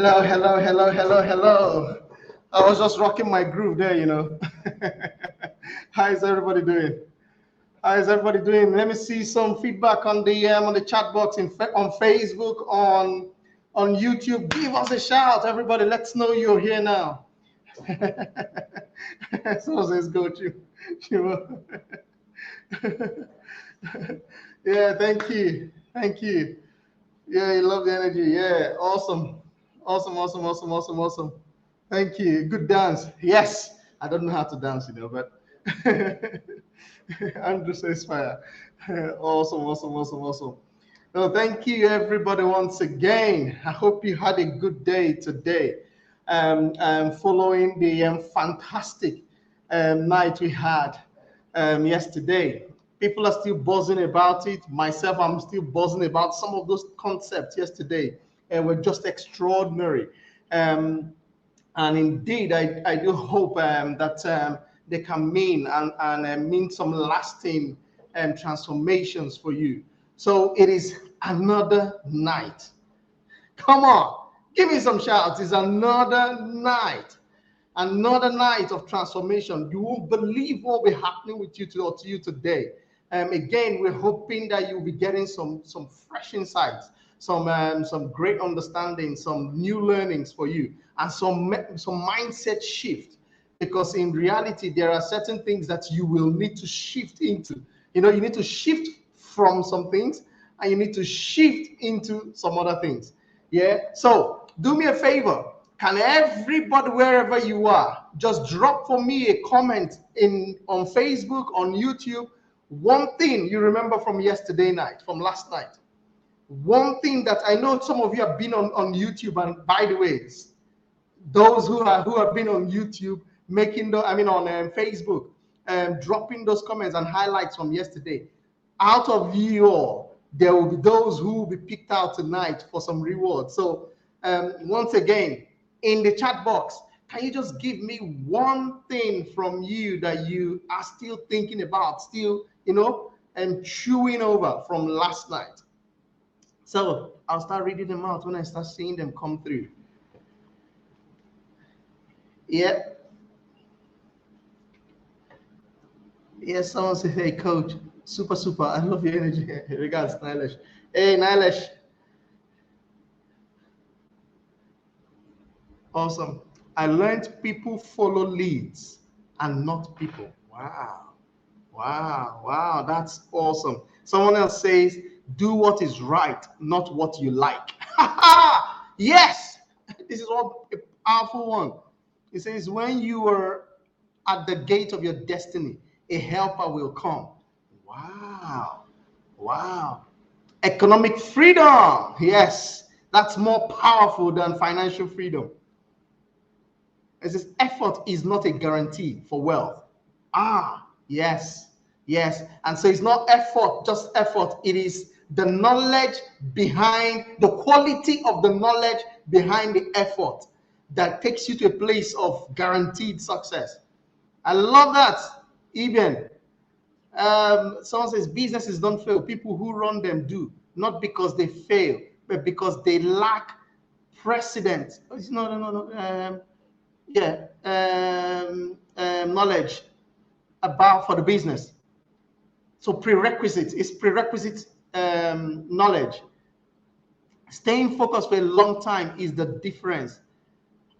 Hello, hello, hello, hello, hello. I was just rocking my groove there. How is everybody doing? How is everybody doing? Let me see some feedback on the chat box on Facebook, on YouTube. Give us a shout, everybody. Let's know you're here now. So says go to Chima. Yeah, thank you. Yeah, you love the energy. Yeah, awesome. Awesome, awesome, awesome, awesome, awesome. Thank you. Good dance. Yes. I don't know how to dance, but Andrew says fire. Awesome, awesome, awesome, awesome. No, thank you everybody once again. I hope you had a good day today. Following the fantastic night we had yesterday. People are still buzzing about it. Myself, I'm still buzzing about some of those concepts yesterday, and were just extraordinary. Um, and indeed, I do hope that they can mean and mean some lasting transformations for you. So it is another night. Come on, give me some shouts. It's another night of transformation. You won't believe what will be happening with you to you today. Again, we're hoping that you'll be getting some fresh insights, some great understanding, some new learnings for you, and some mindset shift. Because in reality, there are certain things that you will need to shift into. You need to shift from some things, and you need to shift into some other things. Yeah. So do me a favor. Can everybody, wherever you are, just drop for me a comment on Facebook, on YouTube, one thing you remember from yesterday night, from last night. One thing that I know some of you have been on YouTube, and by the way, those who have been on YouTube making on Facebook, dropping those comments and highlights from yesterday. Out of you all, there will be those who will be picked out tonight for some rewards. So once again, in the chat box, can you just give me one thing from you that you are still thinking about, still, and chewing over from last night? So I'll start reading them out when I start seeing them come through. Yeah. Yes, someone say, hey, coach, super, super. I love your energy. Regards, Nilesh. Hey, Nilesh. Awesome. I learned people follow leads and not people. Wow. Wow. Wow. That's awesome. Someone else says, do what is right, not what you like. Yes. This is what a powerful one. It says, when you are at the gate of your destiny, a helper will come. Wow. Wow. Economic freedom. Yes. That's more powerful than financial freedom. It says effort is not a guarantee for wealth. Yes, yes. And so it's not effort, just effort. It is the knowledge behind, the quality of the knowledge behind the effort that takes you to a place of guaranteed success. I love that. Even someone says businesses don't fail. People who run them do, not because they fail, but because they lack precedent. No. Yeah, knowledge about for the business. So prerequisites is prerequisite knowledge. Staying focused for a long time is the difference.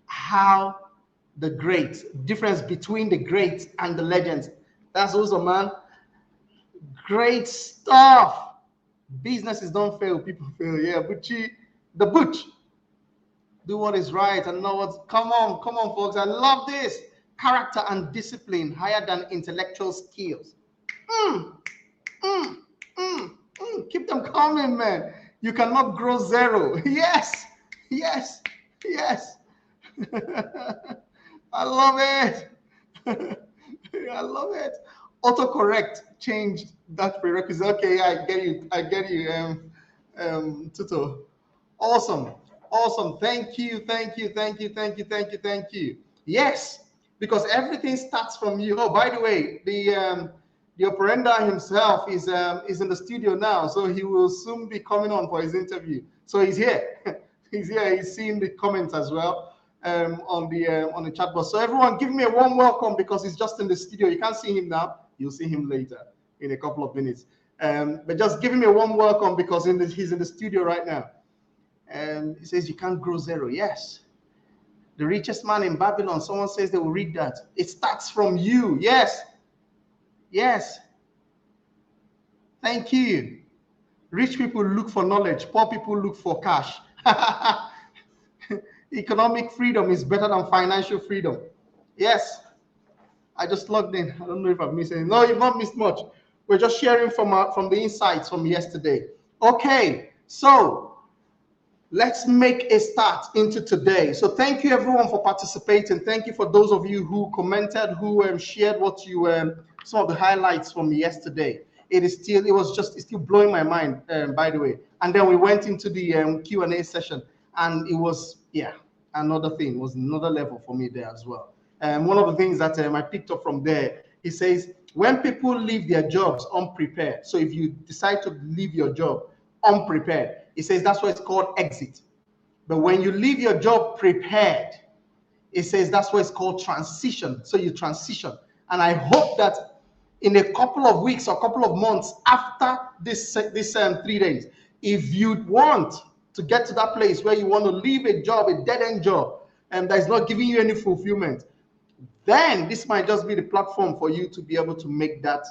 How the greats, difference between the greats and the legends. That's also, man. Great stuff. Businesses don't fail, people fail. Yeah, the Butch. Do what is right and know what's. Come on, folks. I love this. Character and discipline higher than intellectual skills. Mm, mm, Keep them coming, man. You cannot grow zero. Yes, yes, yes. I love it. I love it. Autocorrect changed that prerequisite. Okay, I get you. Tuto. Awesome. Awesome. Thank you. Thank you. Thank you. Thank you. Thank you. Thank you. Yes, because everything starts from you. Oh, by the way, the operanda himself is in the studio now, so he will soon be coming on for his interview. So he's here. He's here. He's seeing the comments as well on the chat box. So everyone, give me a warm welcome because he's just in the studio. You can't see him now. You'll see him later in a couple of minutes. But just give him a warm welcome because he's in the studio right now. He says you can't grow zero. Yes. The richest man in Babylon. Someone says they will read that. It starts from you. Yes. Yes. Thank you. Rich people look for knowledge. Poor people look for cash. Economic freedom is better than financial freedom. Yes. I just logged in. I don't know if I've missed anything. No, you've not missed much. We're just sharing from the insights from yesterday. Okay. So let's make a start into today. So thank you everyone for participating. Thank you for those of you who commented, who shared what you some of the highlights from yesterday. It's still blowing my mind, by the way. And then we went into the Q&A session, and it was another thing. It was another level for me there as well. One of the things that I picked up from there, he says, when people leave their jobs unprepared, so if you decide to leave your job unprepared, he says that's why it's called exit. But when you leave your job prepared, it says that's why it's called transition. So you transition. And I hope that in a couple of weeks or couple of months after this 3 days, if you want to get to that place where you want to leave a job, a dead-end job, and that is not giving you any fulfillment, then this might just be the platform for you to be able to make that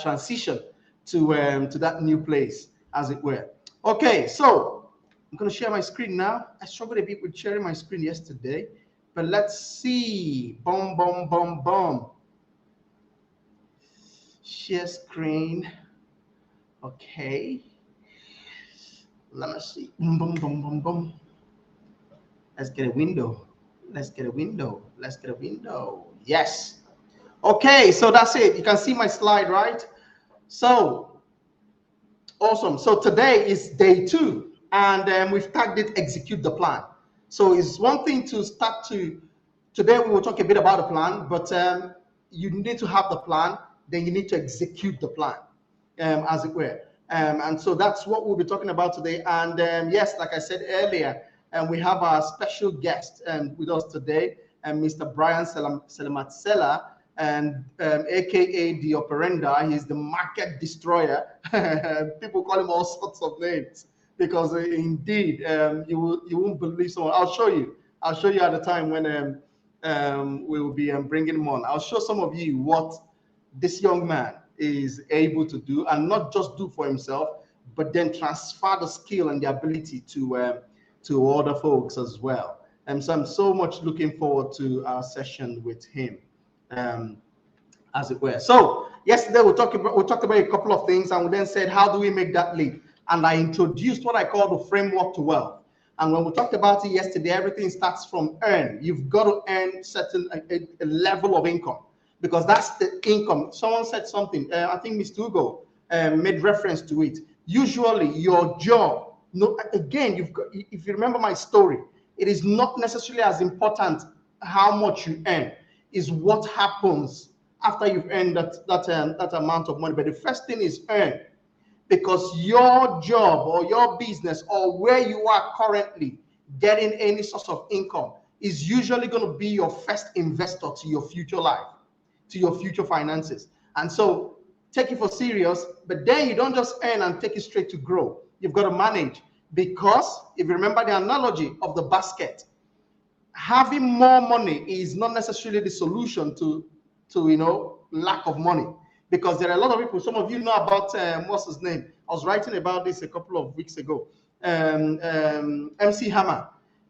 transition to that new place, as it were. Okay, so I'm going to share my screen now. I struggled a bit with sharing my screen yesterday, but let's see. Boom, boom, boom, boom. Share screen. Okay. Let me see. Boom, boom, boom, boom, boom. Let's get a window. Let's get a window. Let's get a window. Yes. Okay, so that's it. You can see my slide, right? So, awesome. So today is day 2, and we've tagged it execute the plan. So it's one thing to start to, today we will talk a bit about the plan, but you need to have the plan, then you need to execute the plan, as it were. And so that's what we'll be talking about today. And yes, like I said earlier, we have our special guest with us today, Mr. Brian Selematsela, and aka the Operenda. He's the market destroyer. People call him all sorts of names because indeed you won't believe someone. I'll show you at the time when we will be bringing him on. I'll show some of you what this young man is able to do, and not just do for himself, but then transfer the skill and the ability to other folks as well. And so I'm so much looking forward to our session with him, as it were. So yesterday we talked about a couple of things, and we then said, how do we make that leap? And I introduced what I call the framework to wealth. And when we talked about it yesterday, everything starts from earn. You've got to earn a level of income, because that's the income. Someone said something, I think Mr. Hugo made reference to it. Usually your job, again, if you remember my story, it is not necessarily as important how much you earn, is what happens after you've earned that amount of money. But the first thing is earn, because your job or your business or where you are currently getting any source of income is usually going to be your first investor to your future life, to your future finances. And so take it for serious, but then you don't just earn and take it straight to grow. You've got to manage, because if you remember the analogy of the basket, having more money is not necessarily the solution to lack of money, because there are a lot of people. Some of you know about what's his name? I was writing about this a couple of weeks ago. MC Hammer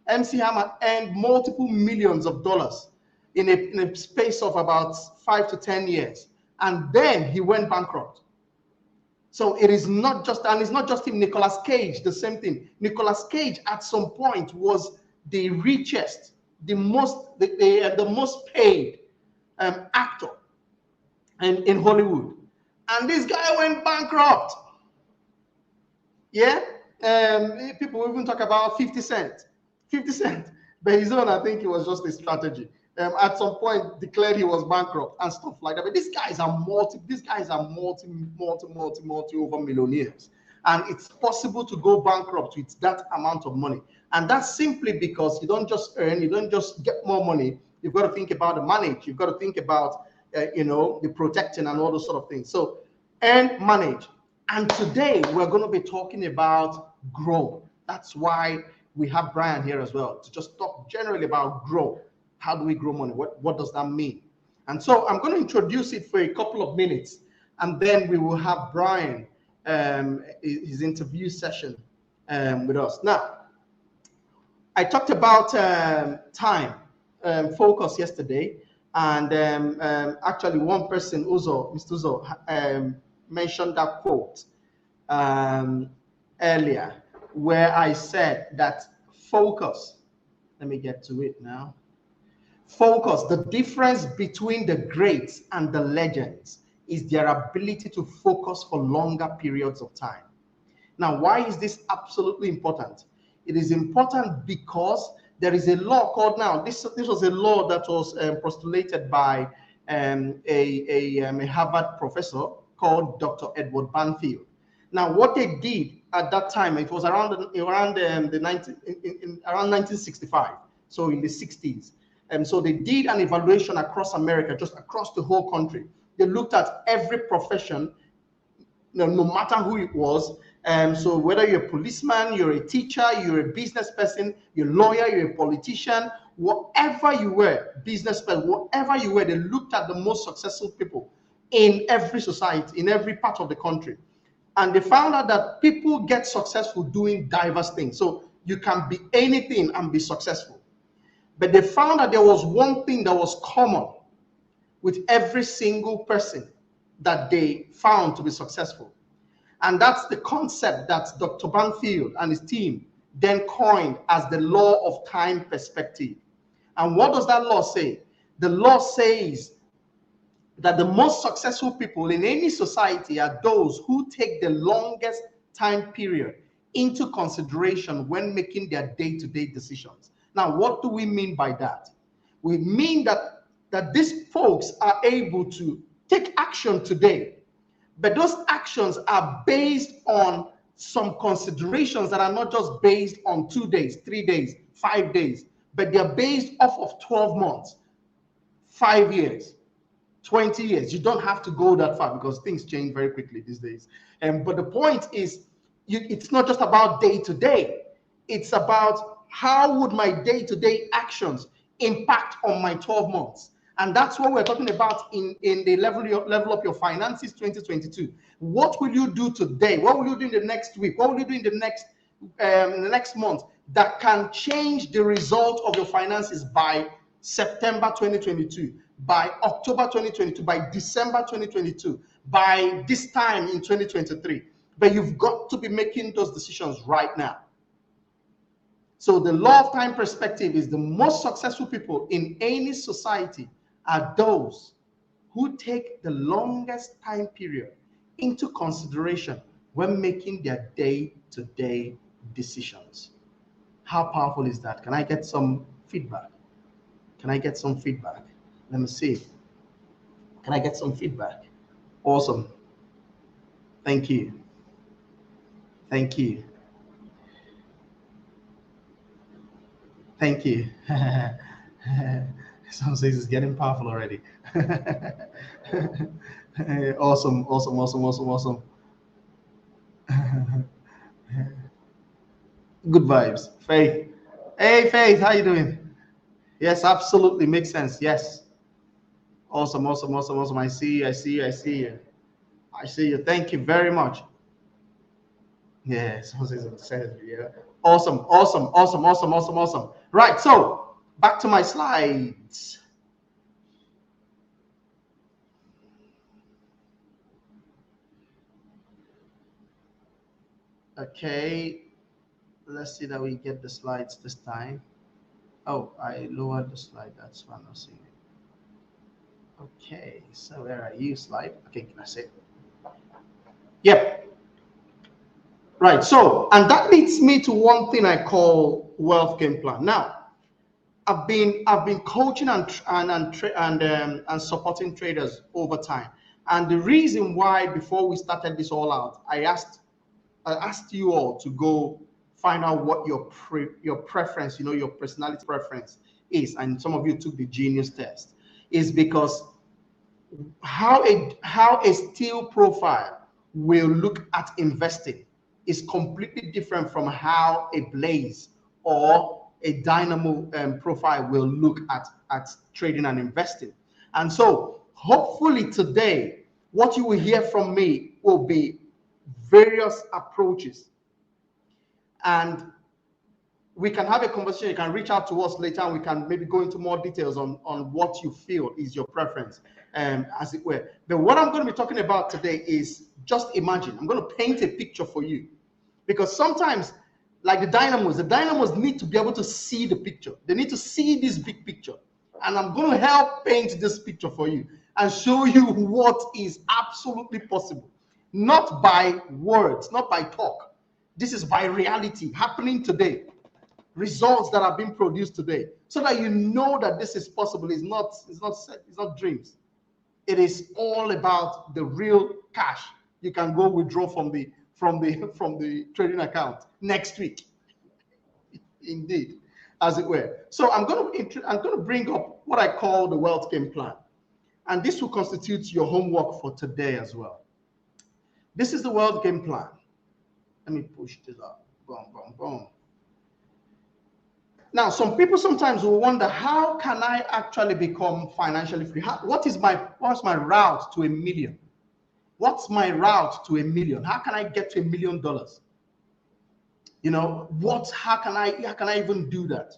earned multiple millions of dollars in a space of about 5 to 10 years, and then he went bankrupt. So it is not just, and it's not just him. Nicolas Cage, the same thing. Nicolas Cage at some point was the richest, the most paid actor in Hollywood, and this guy went bankrupt. Yeah, people even talk about 50 Cent, but his own, I think it was just a strategy. At some point declared he was bankrupt and stuff like that. But these guys are multi over millionaires, and it's possible to go bankrupt with that amount of money. And that's simply because you don't just earn, you don't just get more money. You've got to think about the manage. You've got to think about, the protecting and all those sort of things. So earn, manage. And today we're going to be talking about grow. That's why we have Brian here as well, to just talk generally about grow. How do we grow money? What does that mean? And so I'm going to introduce it for a couple of minutes, and then we will have Brian, his interview session with us. Now, I talked about time, focus yesterday, and actually one person, Mr. Uzo, mentioned that quote earlier, where I said that focus, let me get to it now. Focus, the difference between the greats and the legends is their ability to focus for longer periods of time. Now, why is this absolutely important? It is important because there is a law called, now, this was a law that was postulated by a Harvard professor called Dr. Edward Banfield. Now, what they did at that time, it was around 1965, so in the 60s. And so they did an evaluation across America, just across the whole country. They looked at every profession, no matter who it was. So whether you're a policeman, you're a teacher, you're a business person, you're a lawyer, you're a politician, whatever you were, business person, whatever you were, they looked at the most successful people in every society, in every part of the country. And they found out that people get successful doing diverse things. So you can be anything and be successful. But they found that there was one thing that was common with every single person that they found to be successful. And that's the concept that Dr. Banfield and his team then coined as the law of time perspective. And what does that law say? The law says that the most successful people in any society are those who take the longest time period into consideration when making their day-to-day decisions. Now, what do we mean by that? We mean that these folks are able to take action today, but those actions are based on some considerations that are not just based on 2 days, 3 days, 5 days, but they're based off of 12 months, 5 years, 20 years. You don't have to go that far because things change very quickly these days. But the point is, it's not just about day to day. It's about how would my day-to-day actions impact on my 12 months? And that's what we're talking about in the level up your finances 2022. What will you do today? What will you do in the next week? What will you do in the next month that can change the result of your finances by September 2022, by October 2022, by December 2022, by this time in 2023? But you've got to be making those decisions right now. So the law of time perspective is the most successful people in any society are those who take the longest time period into consideration when making their day-to-day decisions. How powerful is that? Can I get some feedback? Can I get some feedback? Let me see. Can I get some feedback? Awesome. Thank you. Thank you. Thank you. Some says it's getting powerful already. Awesome. Good vibes. Faith. Hey, Faith, how you doing? Yes, absolutely. Makes sense. Yes. Awesome. I see you. I see you. Thank you very much. Yeah, someone says, yeah. Awesome. Right, so back to my slides. Okay, let's see that we get the slides this time. Oh, I lowered the slide. That's why I'm not seeing it. Okay, so where are you, slide? Okay, that's it. Yep. Right, so, and that leads me to one thing I call wealth game plan. Now, I've been coaching and supporting traders over time, and the reason why, before we started this all out, I asked you all to go find out what your preference, your personality preference is, and some of you took the genius test, is because how a steel profile will look at investing is completely different from how a blaze or a dynamo profile will look at trading and investing. And so hopefully today what you will hear from me will be various approaches, and we can have a conversation. You can reach out to us later and we can maybe go into more details on what you feel is your preference, as it were. But what I'm going to be talking about today is, just imagine, I'm going to paint a picture for you, because sometimes, like the dynamos need to be able to see the picture. They need to see this big picture. And I'm going to help paint this picture for you and show you what is absolutely possible. Not by words, not by talk. This is by reality happening today. Results that are being produced today, so that you know that this is possible. It's not dreams. It is all about the real cash you can go withdraw from the trading account next week. Indeed, as it were. So I'm going to bring up what I call the wealth game plan, and this will constitute your homework for today as well. This is the wealth game plan. Let me push this up. Boom, boom, boom. Now, some people sometimes will wonder, how can I actually become financially free? What's my route to $1 million? What's my route to $1 million? How can I get to $1 million? How can I even do that?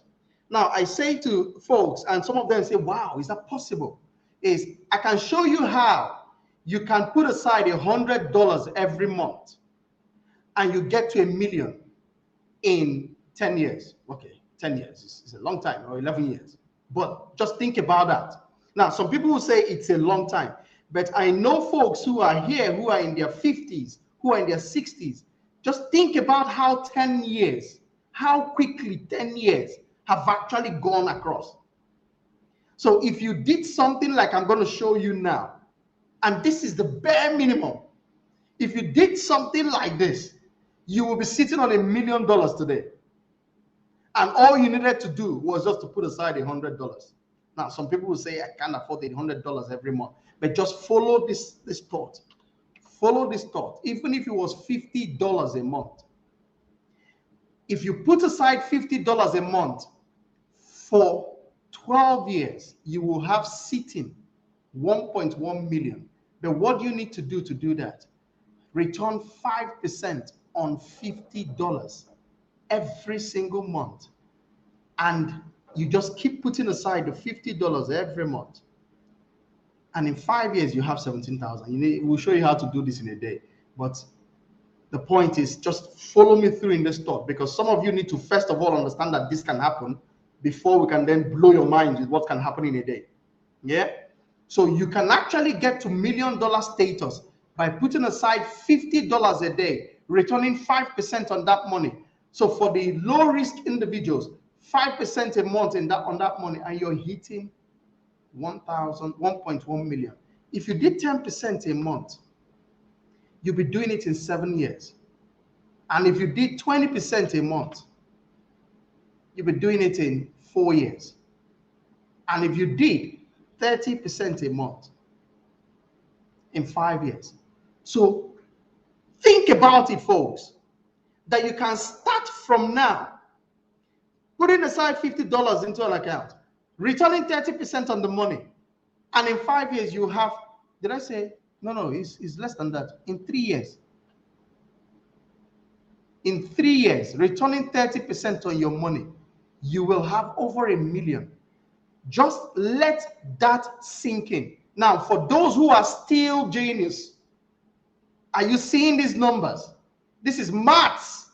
Now, I say to folks, and some of them say, wow, is that possible? I can show you how you can put aside $100 every month and you get to $1 million in 10 years. Okay. 10 years is a long time, or 11 years. But just think about that. Now, some people will say it's a long time, but I know folks who are here who are in their 50s, who are in their 60s. Just think about how quickly 10 years have actually gone across. So if you did something like I'm going to show you now, and this is the bare minimum, if you did something like this, you will be sitting on $1 million today. And all you needed to do was just to put aside $100. Now, some people will say, I can't afford $100 every month. But just follow this thought. Follow this thought. Even if it was $50 a month. If you put aside $50 a month for 12 years, you will have sitting 1.1 million. But what do you need to do that? Return 5% on $50 every single month, and you just keep putting aside the $50 every month, and in 5 years you have 17,000. We'll show you how to do this in a day, but the point is, just follow me through in this thought, because some of you need to first of all understand that this can happen before we can then blow your mind with what can happen in a day. Yeah, so you can actually get to $1 million status by putting aside $50 a day, returning 5% on that money. So for the low risk individuals, 5% a month on that money, and you're hitting 1.1 million. If you did 10% a month, you'll be doing it in 7 years. And if you did 20% a month, you'll be doing it in 4 years. And if you did 30% a month, in 5 years. So think about it, folks, that you can start from now, putting aside $50 into an account, returning 30% on the money, and in 5 years you have, did I say, no, it's less than that. In 3 years, returning 30% on your money, you will have over $1 million. Just let that sink in. Now, for those who are still genius, are you seeing these numbers? This is maths.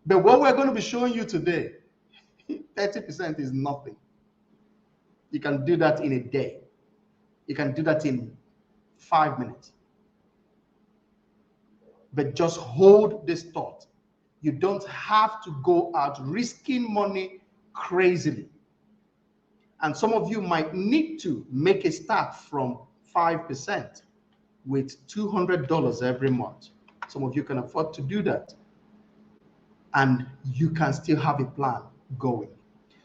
But what we're going to be showing you today, 30% is nothing. You can do that in a day. You can do that in 5 minutes. But just hold this thought. You don't have to go out risking money crazily. And some of you might need to make a start from 5% with $200 every month. Some of you can afford to do that. and you can still have a plan going.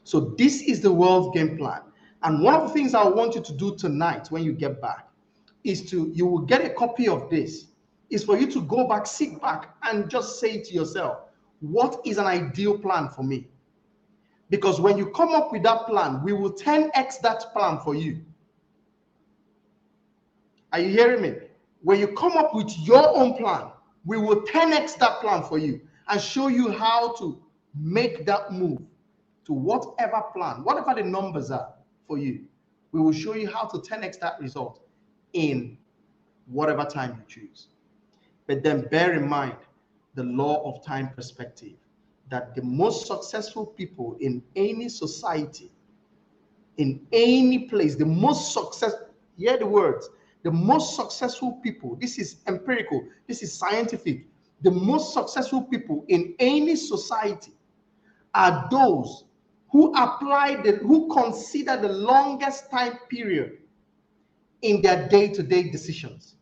So this is the world's game plan. And one of the things I want you to do tonight when you get back is you will get a copy of this, is for you to go back, sit back, and just say to yourself, what is an ideal plan for me? Because when you come up with that plan, we will 10x that plan for you. Are you hearing me? When you come up with your own plan, we will 10x that plan for you and show you how to make that move to whatever plan, whatever the numbers are for you. We will show you how to 10x that result in whatever time you choose. But then bear in mind the law of time perspective, that the most successful people in any society, in any place, the most hear the words, the most successful people, this is empirical, this is scientific, the most successful people in any society are those who who consider the longest time period in their day-to-day decisions.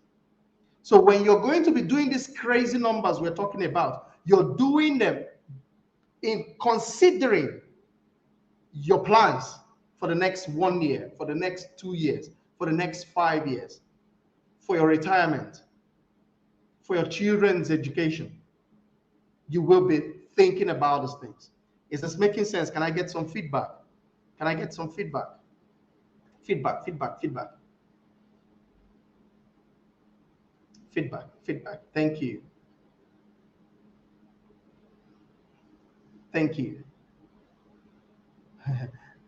So when you're going to be doing these crazy numbers we're talking about, you're doing them in considering your plans for the next 1 year, for the next 2 years, for the next 5 years, for your retirement, for your children's education. You will be thinking about these things. Is this making sense? Can I get some feedback? Can I get some feedback? Feedback. Thank you. Thank you.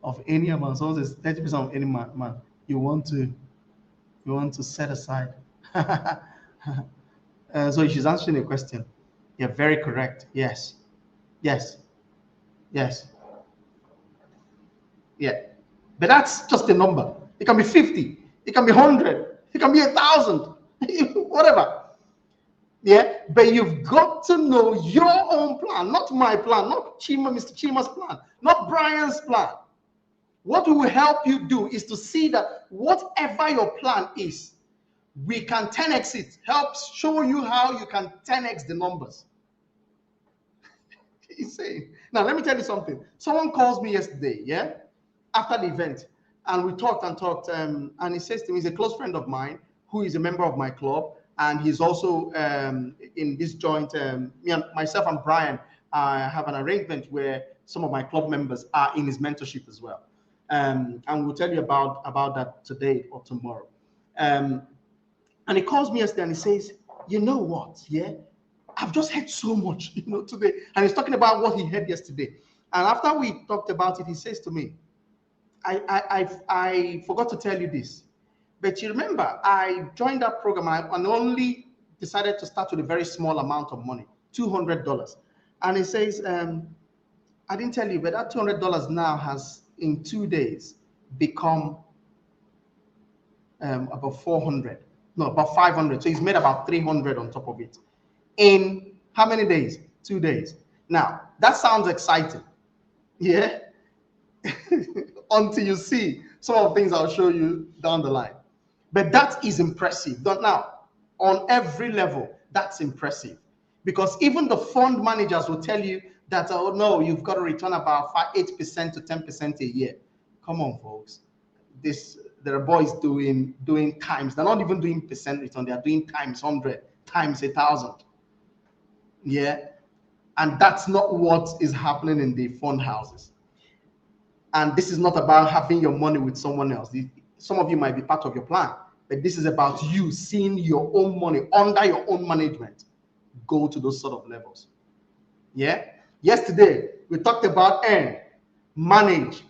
Of any amount, so it's 30% of any man you want to set aside. So she's answering a question. Yeah, very correct. Yes. Yeah. But that's just a number. It can be 50, it can be 100, it can be 1,000, whatever. Yeah, but you've got to know your own plan, not my plan, not Mr. Chima's plan, not Brian's plan. What will help you do is to see that whatever your plan is, we can 10x it. Helps show you how you can 10x the numbers. He's saying. Now, let me tell you something. Someone calls me yesterday, yeah, after the event, and we talked, and he says to me, he's a close friend of mine who is a member of my club, and he's also in this joint. Myself and Brian have an arrangement where some of my club members are in his mentorship as well. And we'll tell you about that today or tomorrow. And he calls me yesterday and he says, you know what, yeah, I've just heard so much, today. And he's talking about what he heard yesterday. And after we talked about it, he says to me, I forgot to tell you this, but you remember, I joined that program and only decided to start with a very small amount of money, $200. And he says, I didn't tell you, but that $200 now has, in 2 days, become about 400. No, about 500. So he's made about 300 on top of it. In how many days? 2 days. Now, that sounds exciting. Yeah? Until you see some of the things I'll show you down the line. But that is impressive. Now, on every level, that's impressive. Because even the fund managers will tell you that, oh no, you've got to return about 8% to 10% a year. Come on, folks. There are boys doing times. They're not even doing percent return. They are doing times 100, times 1,000. Yeah. And that's not what is happening in the fund houses. And this is not about having your money with someone else. Some of you might be part of your plan, but this is about you seeing your own money under your own management go to those sort of levels. Yeah. Yesterday, we talked about earn, manage,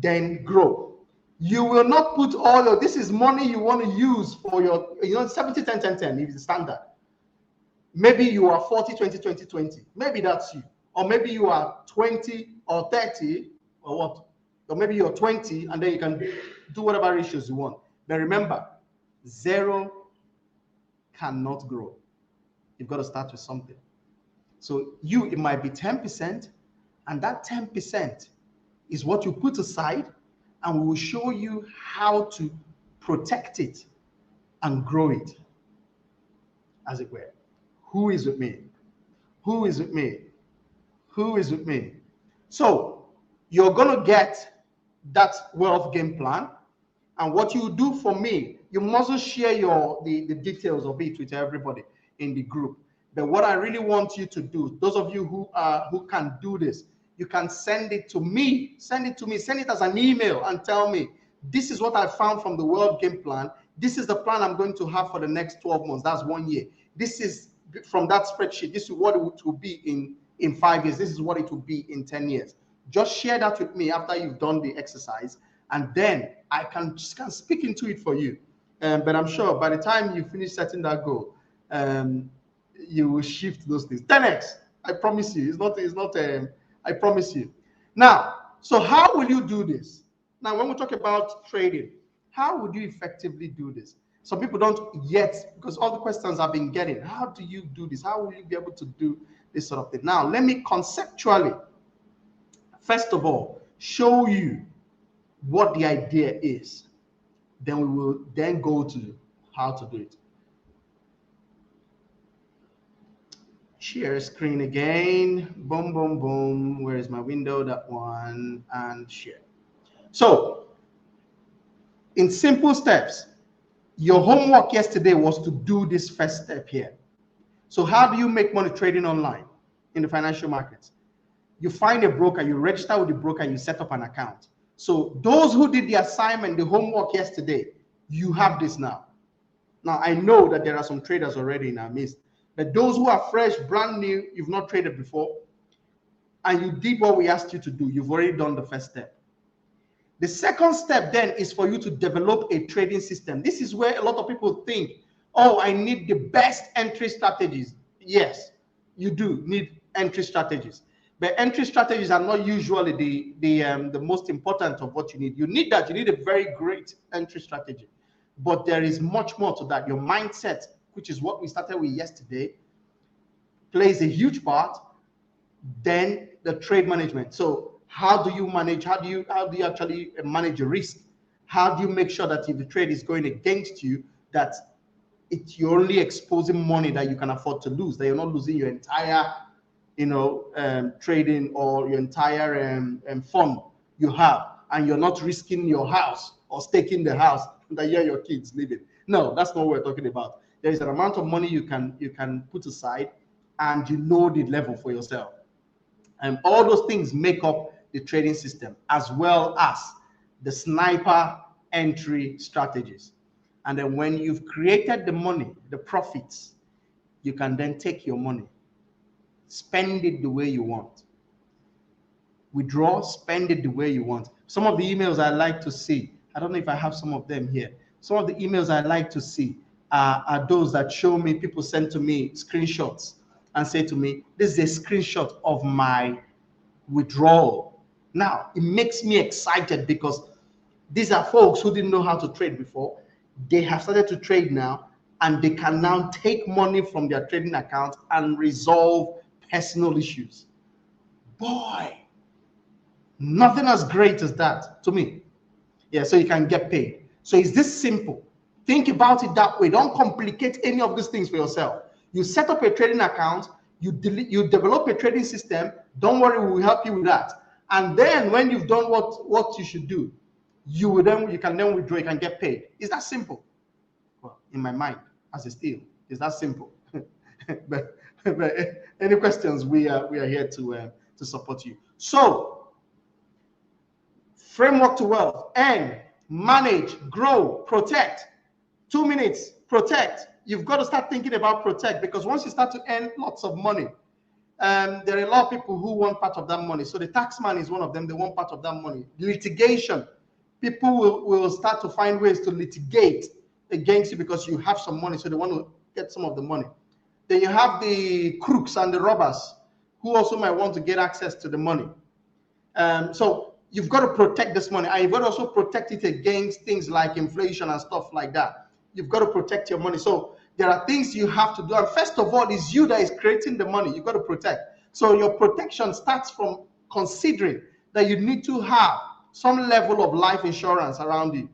then grow. You will not put all your, this is money you want to use for your, 70, 10, 10, 10 is the standard. Maybe you are 40, 20, 20, 20. Maybe that's you. Or maybe you are 20 or 30 or what? Or maybe you're 20 and then you can do whatever ratios you want. But remember, 0 cannot grow. You've got to start with something. So it might be 10%, and that 10% is what you put aside, and we will show you how to protect it and grow it, as it were. Who is with me? Who is with me? Who is with me? So you're going to get that wealth game plan. And what you do for me, you mustn't share the details of it with everybody in the group. But what I really want you to do, those of you who can do this, you can send it to me. Send it to me. Send it as an email and tell me, this is what I found from the world game plan. This is the plan I'm going to have for the next 12 months. That's 1 year. This is from that spreadsheet. This is what it will be in 5 years. This is what it will be in 10 years. Just share that with me after you've done the exercise, and then I can speak into it for you. But I'm sure by the time you finish setting that goal, you will shift those things. 10x, I promise you. It's not. I promise you. Now, so how will you do this? Now, when we talk about trading, how would you effectively do this? Some people don't yet, because all the questions I've been getting. How do you do this? How will you be able to do this sort of thing? Now, let me conceptually, first of all, show you what the idea is. Then we will then go to how to do it. Share screen again. Boom, boom, boom. Where is my window? That one. And share. So, in simple steps, your homework yesterday was to do this first step here. So how do you make money trading online in the financial markets? You find a broker, you register with the broker, you set up an account. So those who did the assignment, the homework yesterday, you have this now. Now, I know that there are some traders already in our midst, but those who are fresh, brand new, you've not traded before, and you did what we asked you to do, you've already done the first step. The second step then is for you to develop a trading system. This is where a lot of people think, oh, I need the best entry strategies. Yes, you do need entry strategies. But entry strategies are not usually the most important of what you need. You need that. You need a very great entry strategy. But there is much more to that. Your mindset, which is what we started with yesterday, plays a huge part. Then the trade management. So how do you manage? How do you actually manage your risk? How do you make sure that if the trade is going against you, that you're only exposing money that you can afford to lose, that you're not losing your entire, trading or your entire fund you have, and you're not risking your house or staking the house that your kids live in. No, that's not what we're talking about. There is an amount of money you can put aside, and you know the level for yourself. And all those things make up the trading system, as well as the sniper entry strategies. And then when you've created the money, the profits, you can then take your money, spend it the way you want. Withdraw, spend it the way you want. Some of the emails I like to see, I don't know if I have some of them here. Some of the emails I like to see are those that show me, people send to me screenshots and say to me, this is a screenshot of my withdrawal. Now, it makes me excited because these are folks who didn't know how to trade before. They have started to trade now, and they can now take money from their trading account and resolve personal issues. Boy, nothing as great as that to me. Yeah, so you can get paid. So it's this simple. Think about it that way. Don't complicate any of these things for yourself. You set up a trading account, you develop a trading system. Don't worry, we will help you with that. And then when you've done what you should do, you can then withdraw, you can get paid. It's that simple. Well, in my mind, as a steal, it's that simple. but any questions, we are here to support you. So, framework to wealth: earn, manage, grow, protect. 2 minutes, protect. You've got to start thinking about protect, because once you start to earn lots of money, there are a lot of people who want part of that money. So the tax man is one of them. They want part of that money. Litigation. People will start to find ways to litigate against you because you have some money. So they want to get some of the money. Then you have the crooks and the robbers who also might want to get access to the money. So you've got to protect this money. And you've got to also protect it against things like inflation and stuff like that. You've got to protect your money. So there are things you have to do. And first of all, it's you that is creating the money. You've got to protect. So your protection starts from considering that you need to have some level of life insurance around you.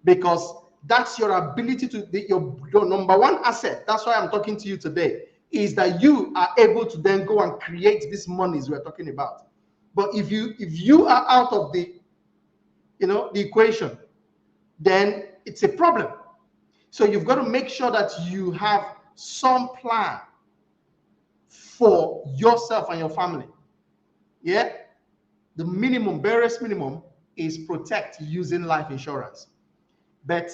Because that's your ability to, your number one asset. That's why I'm talking to you today. is that you are able to then go and create these monies we're talking about. But if you are out of the the equation, then it's a problem. So you've got to make sure that you have some plan for yourself and your family. Yeah, the minimum, barest minimum, is protect using life insurance. But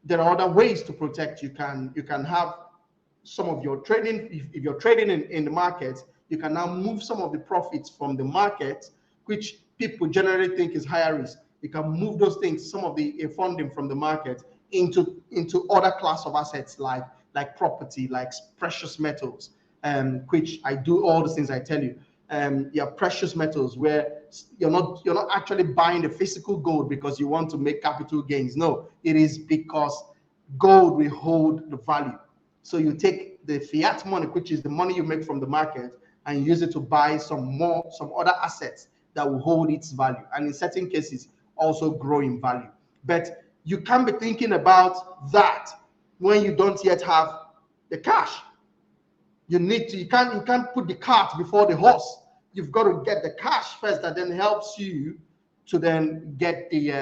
there are other ways to protect. You can have some of your trading. If you're trading in the market, you can now move some of the profits from the market, which people generally think is higher risk. You can move those things, some of the funding from the market, into other class of assets like property, like precious metals, which I do all the things I tell you. Your precious metals, where you're not actually buying the physical gold because you want to make capital gains. No, it is because gold will hold the value. So you take the fiat money, which is the money you make from the market, and use it to buy some other assets that will hold its value, and in certain cases also grow in value. But you can't be thinking about that when you don't yet have the cash. You can't put the cart before the horse. You've got to get the cash first, that then helps you to then get the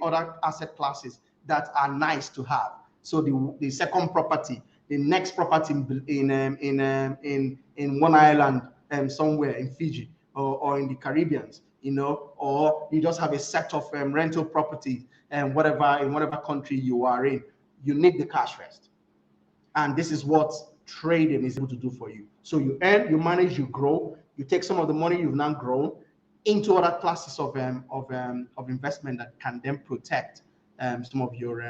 other asset classes that are nice to have. So the second property, the next property in one island, somewhere in Fiji, or in the Caribbeans, or you just have a set of rental properties and whatever in whatever country you are in. You need the cash first, and this is what trading is able to do for you. So you earn, you manage, you grow, you take some of the money you've now grown into other classes of investment that can then protect some of your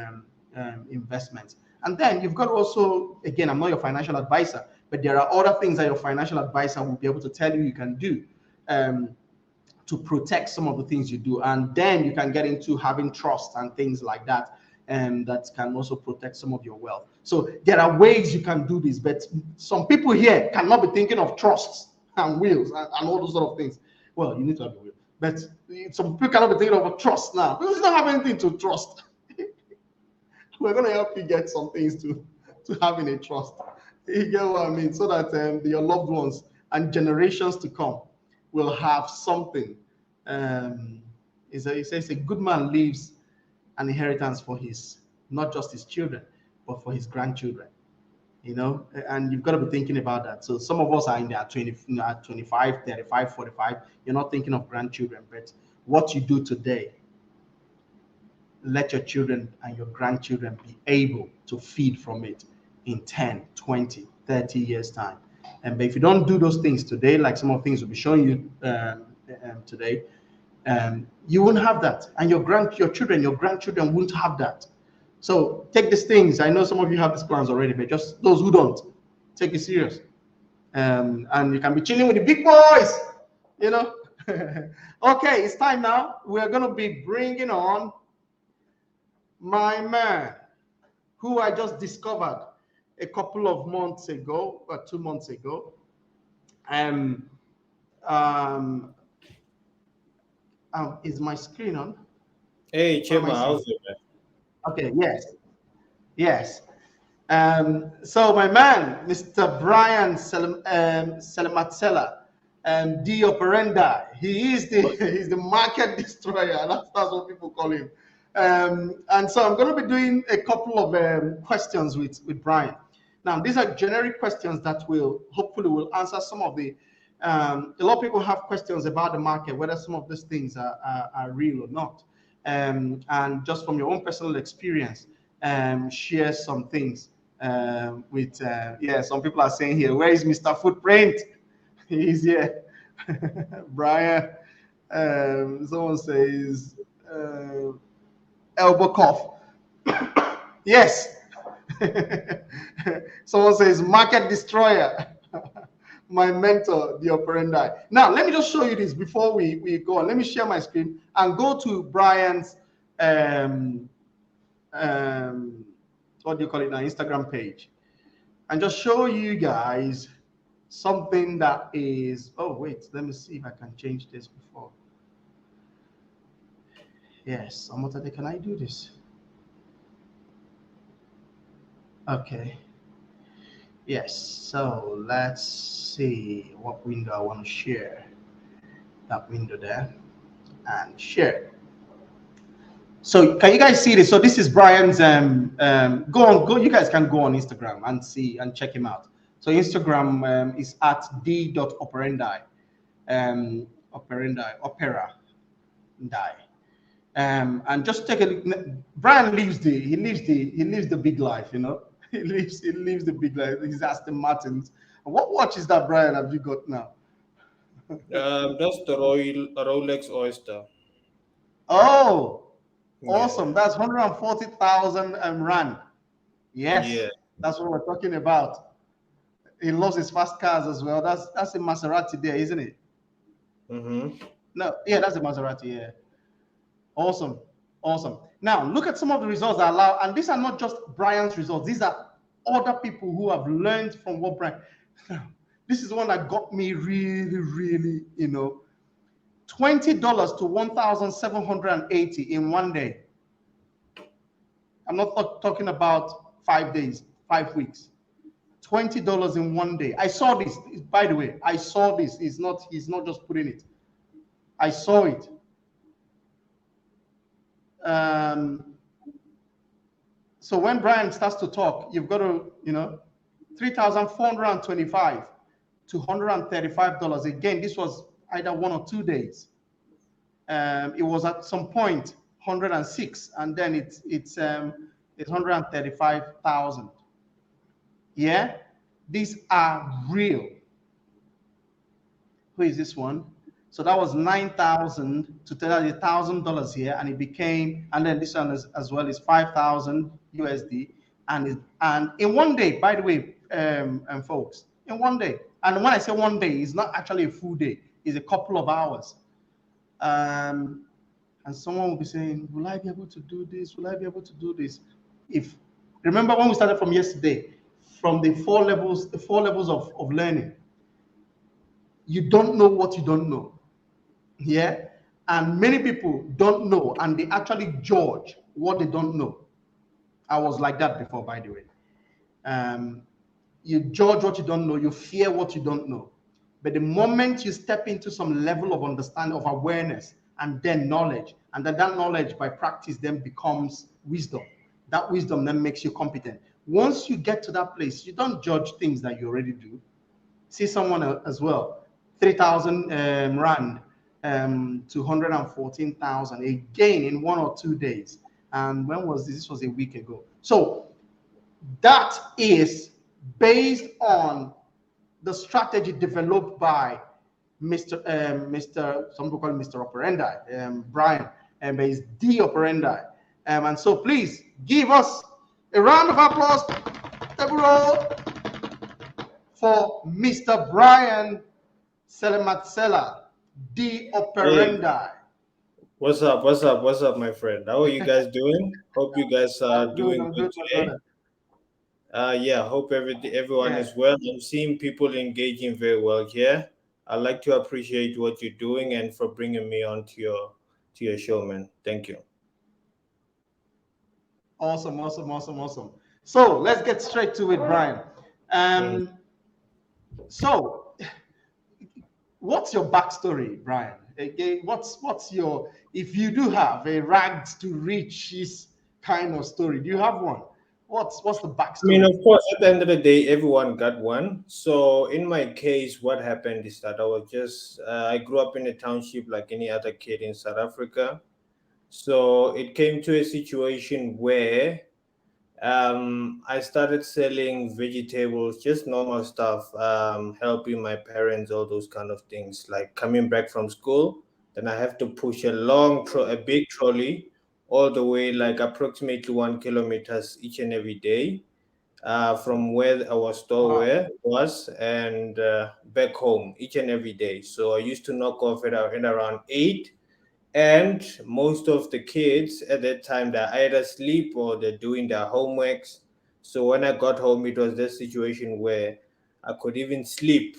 investments. And then you've got to also, again, I'm not your financial advisor, but there are other things that your financial advisor will be able to tell you can do to protect some of the things you do. And then you can get into having trust and things like that, that can also protect some of your wealth. So there are ways you can do this, but some people here cannot be thinking of trusts and wills and all those sort of things. Well, you need to have a will, but some people cannot be thinking of a trust now because you don't have anything to trust. We're going to help you get some things to having a trust. You get what I mean? So that your loved ones and generations to come will have something. It says a good man leaves an inheritance for not just his children, but for his grandchildren. And you've got to be thinking about that. So some of us are in their 25, 35, 45. You're not thinking of grandchildren, but what you do today, let your children and your grandchildren be able to feed from it in 10, 20, 30 years time. But if you don't do those things today, like some of the things we'll be showing you today, you won't have that, and your children, your grandchildren won't have that. So take these things. I know some of you have these plans already, but just those who don't, take it serious. And you can be chilling with the big boys, Okay, it's time now. We're going to be bringing on my man, who I just discovered a couple of months ago, or 2 months ago. Is my screen on? Hey, Chima, how's it, man? Okay, yes. So my man, Mr. Brian Selematsela, D Operenda, he's the market destroyer. That's what people call him. And so I'm going to be doing a couple of questions with Brian. Now, these are generic questions that hopefully will answer some of the. A lot of people have questions about the market, whether some of these things are real or not. And just from your own personal experience, share some things with. Some people are saying here, where is Mr. Footprint? He's here. Brian. Someone says elbow cough. Yes. Someone says market destroyer. My mentor, the operandi. Now, let me just show you this before we go on. Let me share my screen and go to Brian's what do you call it now, Instagram page, and just show you guys something that is. Oh wait, let me see if I can change this before. Yes, can I do this? Okay. Yes. So let's see what window I want to share. That window there and share. So can you guys see this? So this is Brian's go on go you guys can go on Instagram and see and check him out. So Instagram is at d.operandi operandi opera die. And just take a look. Brian lives the big life, you know. He lives the big life. He's Aston Martins. And what watch is that, Brian? Have you got now? That's the Rolex Oyster. Oh, Yeah, awesome! That's 140,000 rand. Yes, yeah. that's what we're talking about. He loves his fast cars as well. That's a Maserati there, isn't it? Mm-hmm. No, yeah, that's a Maserati. Yeah, awesome, awesome. Now look at some of the results that allow, and these are not just Brian's results. These are other people who have learned from what Brian. This is the one that got me really, really, $20 to 1,780 in one day. I'm not talking about 5 days, 5 weeks. $20 in one day. I saw this. By the way, I saw this. He's not just putting it. I saw it. Um, so when Brian starts to talk, you've got to, 3,425 to $135. Again, this was either 1 or 2 days. It was at some point 106, and then it's 135,000. Yeah, these are real. Who is this one? So that was 9,000 to $1,000 here, and it became, and then this one as well is 5,000 USD, and in one day, by the way, and folks, in one day, and when I say one day, it's not actually a full day; it's a couple of hours. Um, and someone will be saying, "Will I be able to do this? Will I be able to do this?" If remember when we started from yesterday, from the four levels of learning, you don't know what you don't know. Yeah. And many people don't know and they actually judge what they don't know. I was like that before, by the way. Um, you judge what you don't know, you fear what you don't know. But the moment you step into some level of understanding, of awareness, and then knowledge, and then that knowledge by practice then becomes wisdom. That wisdom then makes you competent. Once you get to that place, you don't judge things that you already do. See someone as well, 3,000 rand to 114,000 again in 1 or 2 days. And when was this? This was a week ago. So that is based on the strategy developed by some people call him Mr. Operandi, Brian, and but he's D Operandi. And so please give us a round of applause, table for Mr. Brian Selematsela, D Hey, Operandi. what's up? What's up? What's up, my friend? How are you guys doing? Hope you guys are I'm good. doing I'm good good, my today. brother. Yeah, hope everyone Yeah. is well. I'm seeing people engaging very well here. I'd like to appreciate what you're doing and for bringing me on to your show, man. Thank you. Awesome. Awesome. Awesome. Awesome. So let's get straight to it, Brian. Mhm. Um. So, what's your backstory, Brian? Again, what's your, if you do have a rags to riches kind of story? Do you have one? What's the I mean, backstory? of course, at the end of the day, everyone got one. So, in my case, what happened is that I grew up in a township like any other kid in South Africa. So, it came to a situation where I started selling vegetables, just normal stuff, helping my parents, all those kind of things. Like coming back from school, then I have to push a big trolley, all the way like approximately 1 kilometers each and every day, from where our store Wow. was and back home each and every day. So I used to knock off at around 8, and most of the kids at that time they're either asleep or they're doing their homeworks. So when I got home, it was this situation where I could even sleep,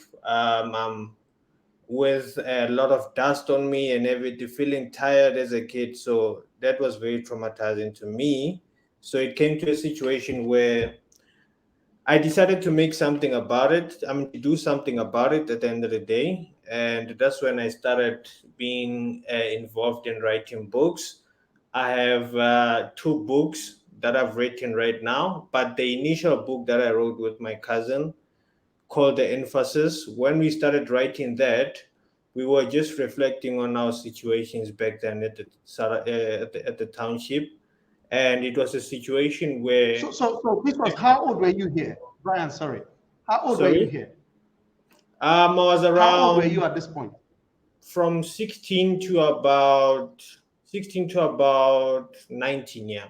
with a lot of dust on me and everything, feeling tired as a kid. So that was very traumatizing to me. So it came to a situation where I decided to make something about it. I mean, to do something about it at the end of the day. And that's when I started being involved in writing books. I have two books that I've written right now, but the initial book that I wrote with my cousin called The Emphasis, when we started writing that, we were just reflecting on our situations back then at the township. And it was a situation where, So this was, how old were you here, Brian? Sorry, how old were you sorry, here? I was How old were around you at this point? from 16 to about 19, yeah,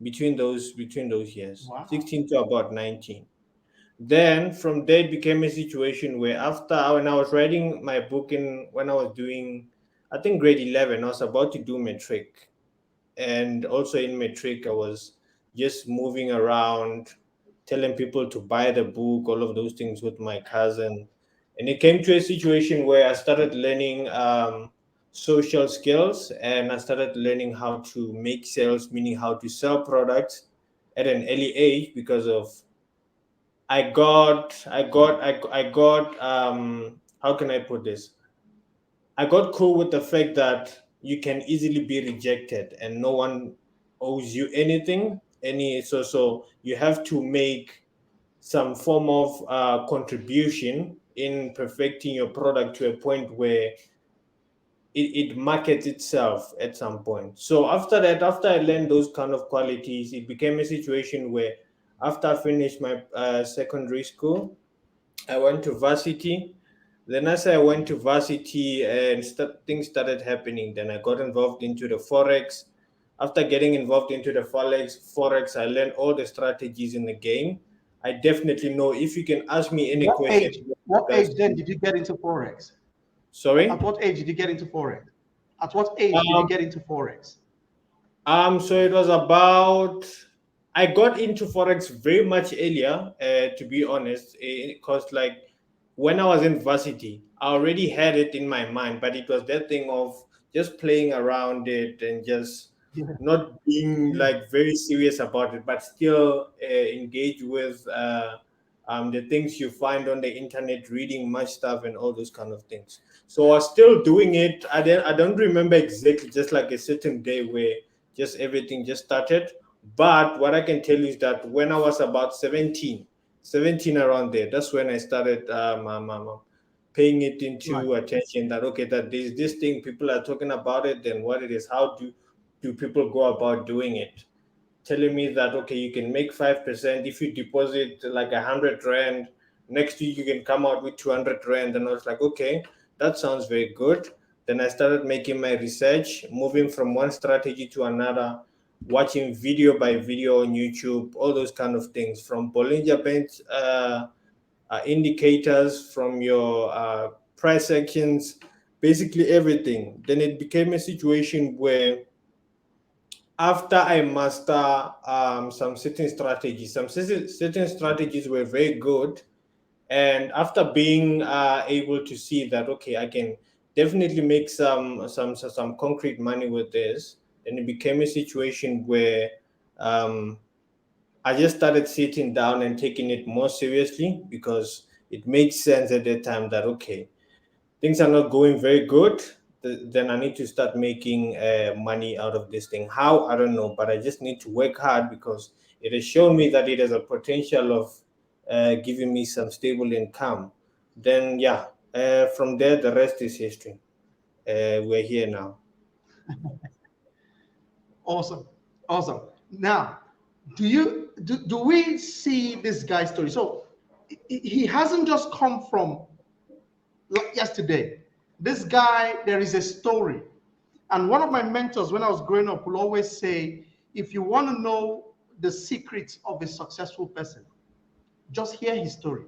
between those years, Wow. 16 to about 19. Then from there it became a situation where after, when I was writing my book, in when I was doing, I think, grade 11, I was about to do matric. And also in matric, I was just moving around, telling people to buy the book, all of those things with my cousin. And it came to a situation where I started learning social skills, and I started learning how to make sales, meaning how to sell products at an early age, because of how can I put this? I got cool with the fact that you can easily be rejected and no one owes you anything. So you have to make some form of contribution in perfecting your product to a point where it markets itself at some point. So after that, after I learned those kind of qualities, it became a situation where after I finished my secondary school, I went to varsity. Then as I went to varsity and things started happening, then I got involved into the forex. After getting involved into the forex, I learned all the strategies in the game. I definitely know, if you can ask me any What question age? with What regards age then to, did you get into forex? At sorry. what age did you get into forex? At what age did you Um, get into forex? So it was about, I got into forex very much earlier, to be honest, because like when I was in varsity, I already had it in my mind, but it was that thing of just playing around it and just Yeah. not being like very serious about it, but still engage with the things you find on the internet, reading much stuff and all those kind of things. So I was still doing it. I don't remember exactly, just like a certain day where just everything just started. But what I can tell you is that when I was about 17 around there, that's when I started paying it Right. into attention, that okay, that there's this thing, people are talking about it, then what it is, how do people go about doing it, telling me that okay, you can make 5% if you deposit like 100 rand. Next week you can come out with 200 rand. And I was like, okay, that sounds very good. Then I started making my research, moving from one strategy to another, watching video by video on YouTube, all those kind of things, from Bollinger Bands indicators, from your price actions, basically everything. Then it became a situation where after I master some certain strategies, certain strategies were very good. And after being able to see that, okay, I can definitely make some concrete money with this, then it became a situation where um, I just started sitting down and taking it more seriously, because it made sense at that time that okay, things are not going very good, then I need to start making money out of this thing. How? I don't know, but I just need to work hard, because it has shown me that it has a potential of giving me some stable income. Then, yeah, from there, the rest is history. We're here now. Awesome. Awesome. Now, do we see this guy's story? So he hasn't just come from yesterday. This guy, there is a story. And one of my mentors when I was growing up will always say, if you want to know the secrets of a successful person, just hear his story.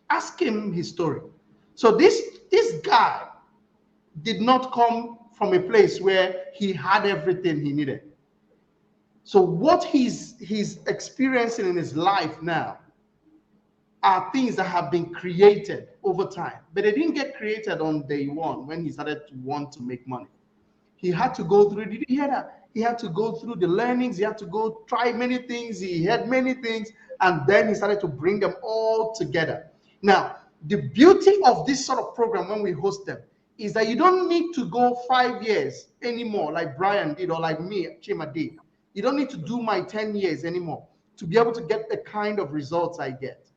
Ask him his story. So this guy did not come from a place where he had everything he needed. So what he's experiencing in his life now are things that have been created over time, but they didn't get created on day one when he started to want to make money. He had to go through. Did you hear that? He had to go through the learnings. He had to go try many things. He had many things, and then he started to bring them all together. Now, the beauty of this sort of program when we host them is that you don't need to go 5 years anymore, like Brian did, or like me, Chima did. You don't need to do my 10 years anymore to be able to get the kind of results I get,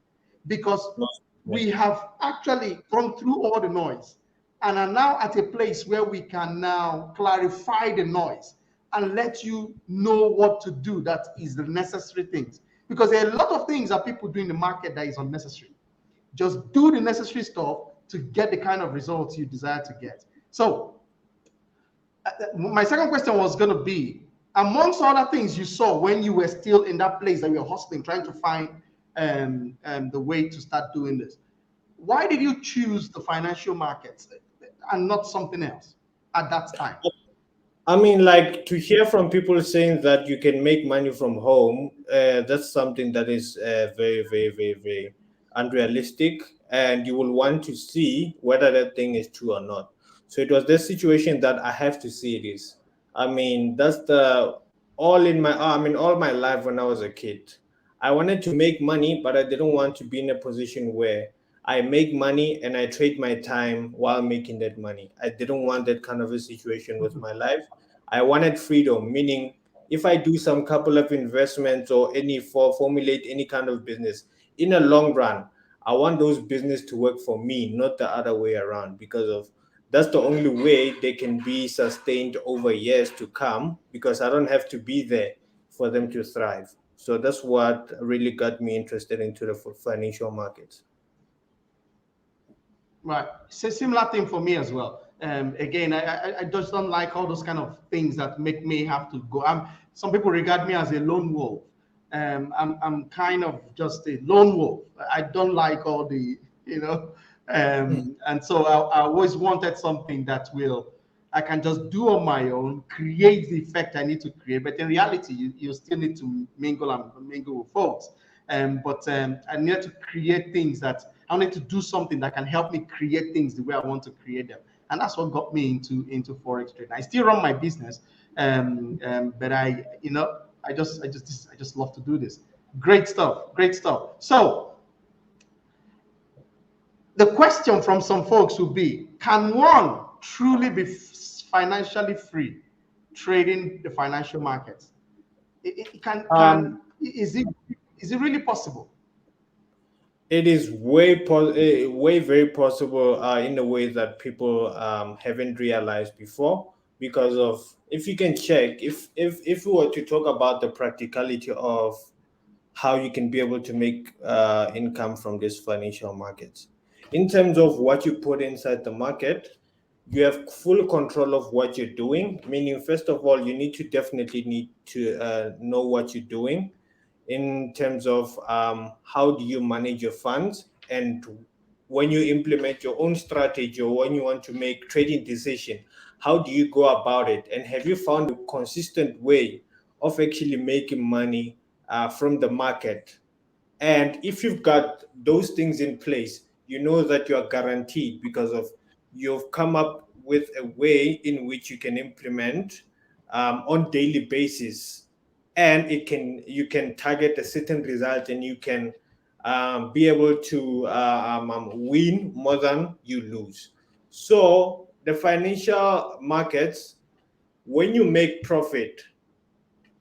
because Yeah. we have actually gone through all the noise and are now at a place where we can now clarify the noise and let you know what to do that is the necessary things. Because there are a lot of things that people do in the market that is unnecessary. Just do the necessary stuff to get the kind of results you desire to get. So, my second question was going to be, amongst other things you saw when you were still in that place that you were hustling, trying to find the way to start doing this, why did you choose the financial markets and not something else at that time? I mean, like to hear from people saying that you can make money from home, that's something that is very, very, very, very unrealistic. And you will want to see whether that thing is true or not. So it was this situation that I have to see this. I mean, that's the all my life when I was a kid. I wanted to make money, but I didn't want to be in a position where I make money and I trade my time while making that money. I didn't want that kind of a situation with my life. I wanted freedom, meaning if I do some couple of investments or formulate any kind of business in a long run, I want those business to work for me, not the other way around, because of that's the only way they can be sustained over years to come, because I don't have to be there for them to thrive. So that's what really got me interested into the financial markets. Right. It's a similar thing for me as well. Again, I just don't like all those kind of things that make me have to go. Some people regard me as a lone wolf. I'm kind of just a lone wolf. I don't like all the, you know, and so I always wanted something that will, I can just do on my own, create the effect I need to create. But in reality, you still need to mingle with folks. But I needed to create things that I need to do something that can help me create things the way I want to create them, and that's what got me into forex trading. I still run my business, but I just love to do this. Great stuff, great stuff. So the question from some folks would be: can one truly be financially free trading the financial markets? It can Um, is it really possible? it is way very possible in a way that people haven't realized before. Because of, if you can check, if we were to talk about the practicality of how you can be able to make income from these financial markets, in terms of what you put inside the market, you have full control of what you're doing. Meaning, first of all, you need to know what you're doing in terms of how do you manage your funds, and when you implement your own strategy or when you want to make trading decision, how do you go about it, and have you found a consistent way of actually making money from the market. And if you've got those things in place, you know that you are guaranteed, because of you've come up with a way in which you can implement on daily basis, and it can you can target a certain result, and you can be able to win more than you lose. So the financial markets, when you make profit,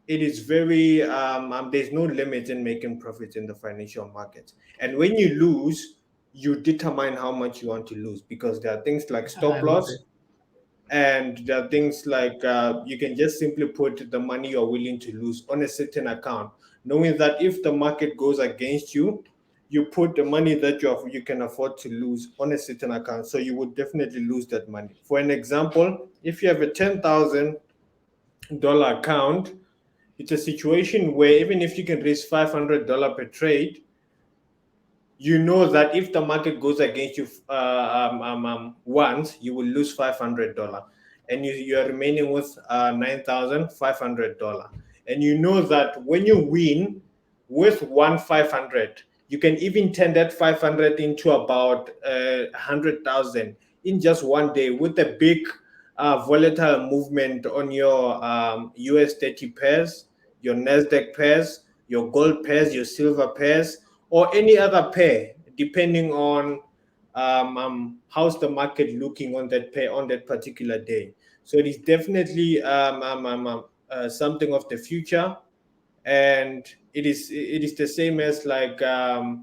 it is very there's no limit in making profits in the financial markets. And when you lose, you determine how much you want to lose, because there are things like stop I would say. loss, and there are things like you can just simply put the money you're willing to lose on a certain account, knowing that if the market goes against you, you put the money that you can afford to lose on a certain account, so you would definitely lose that money. For an example, if you have a $10,000 account, it's a situation where even if you can raise $500 per trade, you know that if the market goes against you once, you will lose $500, and you are remaining with $9,500. And you know that when you win with 1,500, you can even turn that 500 into about 100,000 in just one day with a big volatile movement on your US 30 pairs, your NASDAQ pairs, your gold pairs, your silver pairs, or any other pair, depending on how's the market looking on that pair on that particular day. So it is definitely something of the future, and it is the same as like a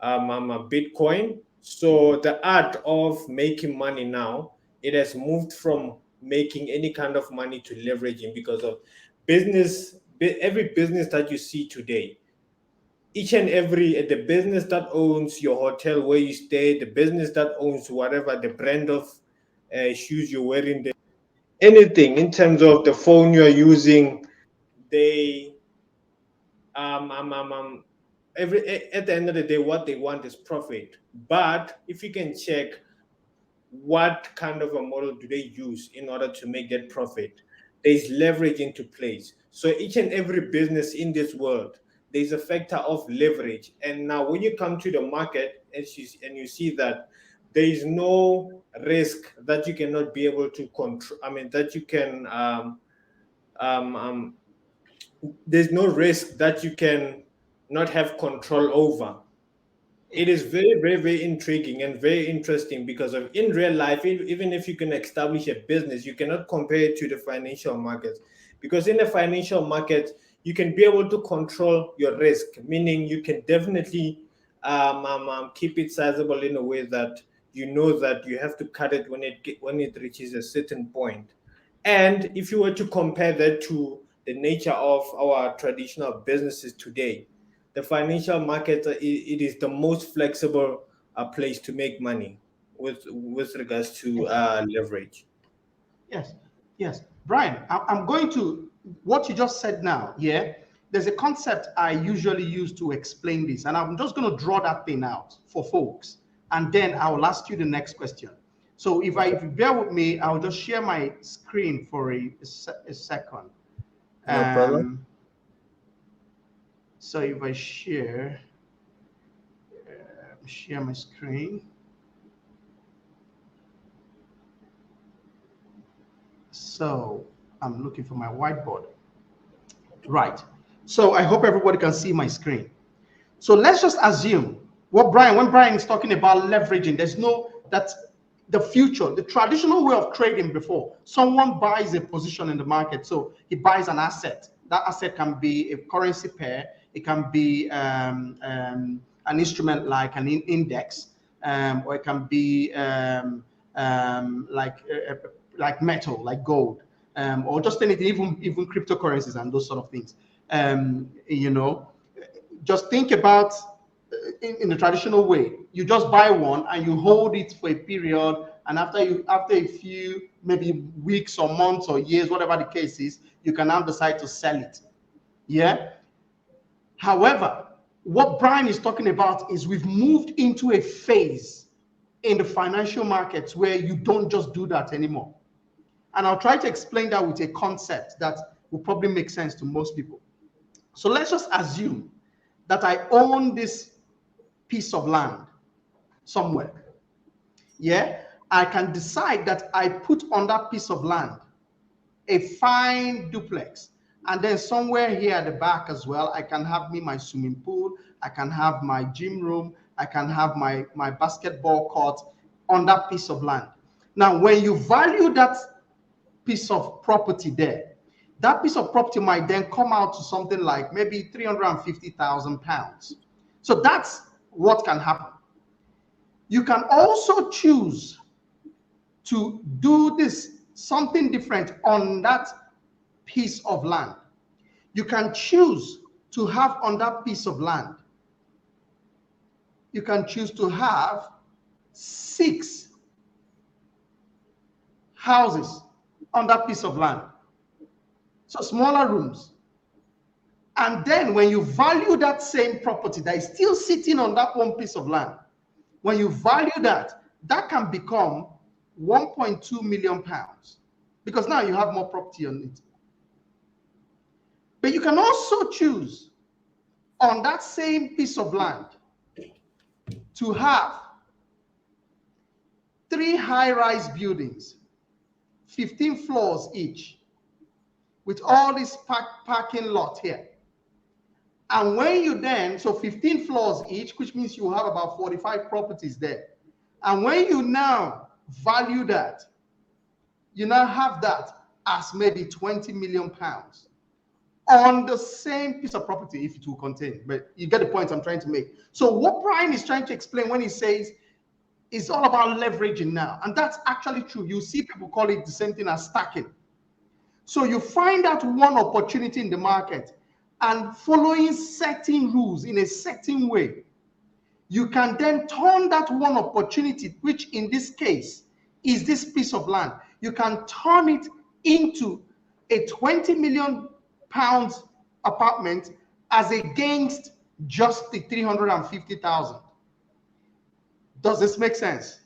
Bitcoin. So the art of making money now, it has moved from making any kind of money to leveraging because of every business that you see today, each and every the business that owns your hotel where you stay, the business that owns whatever the brand of shoes you're wearing, anything in terms of the phone you're using, they um, um, um, um at the end of the day, what they want is profit. But if you can check what kind of a model do they use in order to make that profit, there's leverage into place. So each and every business in this world, there's a factor of leverage. And now when you come to the market and you see that there is no risk that you cannot be able to control, I mean that you can um, um, there's no risk that you can not have control over. It is very, very, very intriguing and very interesting because of in real life, even if you can establish a business, you cannot compare it to the financial markets. Because in the financial market, you can be able to control your risk, meaning you can definitely keep it sizable in a way that you know that you have to cut it when it reaches a certain point. And if you were to compare that to the nature of our traditional businesses today, the financial market, it is the most flexible place to make money with regards to Yes. leverage. Yes, yes. Brian, I'm going to what you just said now. Yeah, there's a concept I usually use to explain this, and I'm just going to draw that thing out for folks, and then I will ask you the next question. So if you bear with me, I'll just share my screen for a second. No problem. Um, so if I share my screen, so I'm looking for my whiteboard. Right. So I hope everybody can see my screen. So let's just assume when Brian is talking about leveraging, there's no that's the future, the traditional way of trading before. Someone buys a position in the market, so he buys an asset. That asset can be a currency pair, it can be an instrument like an index, or it can be like metal, like gold, or just anything, even cryptocurrencies and those sort of things. You know, just think about in the traditional way, you just buy one and you hold it for a period, and after a few maybe weeks or months or years, whatever the case is, you can now decide to sell it. Yeah. However, what Brian is talking about is we've moved into a phase in the financial markets where you don't just do that anymore. And I'll try to explain that with a concept that will probably make sense to most people. So let's just assume that I own this piece of land somewhere. Yeah, I can decide that I put on that piece of land a fine duplex, and then somewhere here at the back as well, I can have my swimming pool, I can have my gym room, I can have my basketball court on that piece of land. Now, when you value that piece of property there, that piece of property might then come out to something like maybe 350,000 pounds. So that's what can happen. You can also choose to do this something different on that piece of land. You can choose to have on that piece of land, you can choose to have 6 houses on that piece of land. So smaller rooms. And then when you value that same property that is still sitting on that one piece of land, when you value that, that can become 1.2 million pounds because now you have more property on it. But you can also choose on that same piece of land to have 3 high-rise buildings 15 floors each with all this parking lot here. And when you then, so 15 floors each, which means you have about 45 properties there. And when you now value that, you now have that as maybe 20 million pounds on the same piece of property, if it will contain. But you get the point I'm trying to make. So what Brian is trying to explain when he says it's all about leveraging now, and that's actually true. You see people call it the same thing as stacking. So you find out one opportunity in the market, and following certain rules in a certain way, you can then turn that one opportunity, which in this case is this piece of land, you can turn it into a 20 million pounds apartment as against just the 350,000. Does this make sense?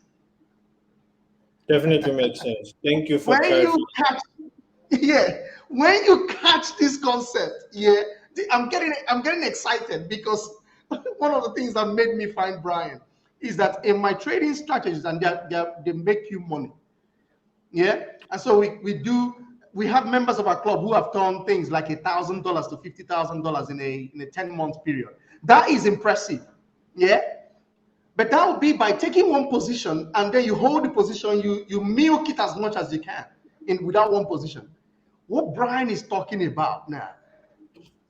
Definitely makes sense. Thank you for When you clarifying. catch, yeah, when you catch this concept, yeah, I'm getting excited because one of the things that made me find Brian is that in my trading strategies, and they make you money. Yeah. And so we have members of our club who have done things like $1,000 to $50,000 in a 10-month period. That is impressive. Yeah. But that would be by taking one position and then you hold the position, you milk it as much as you can in without one position. What Brian is talking about now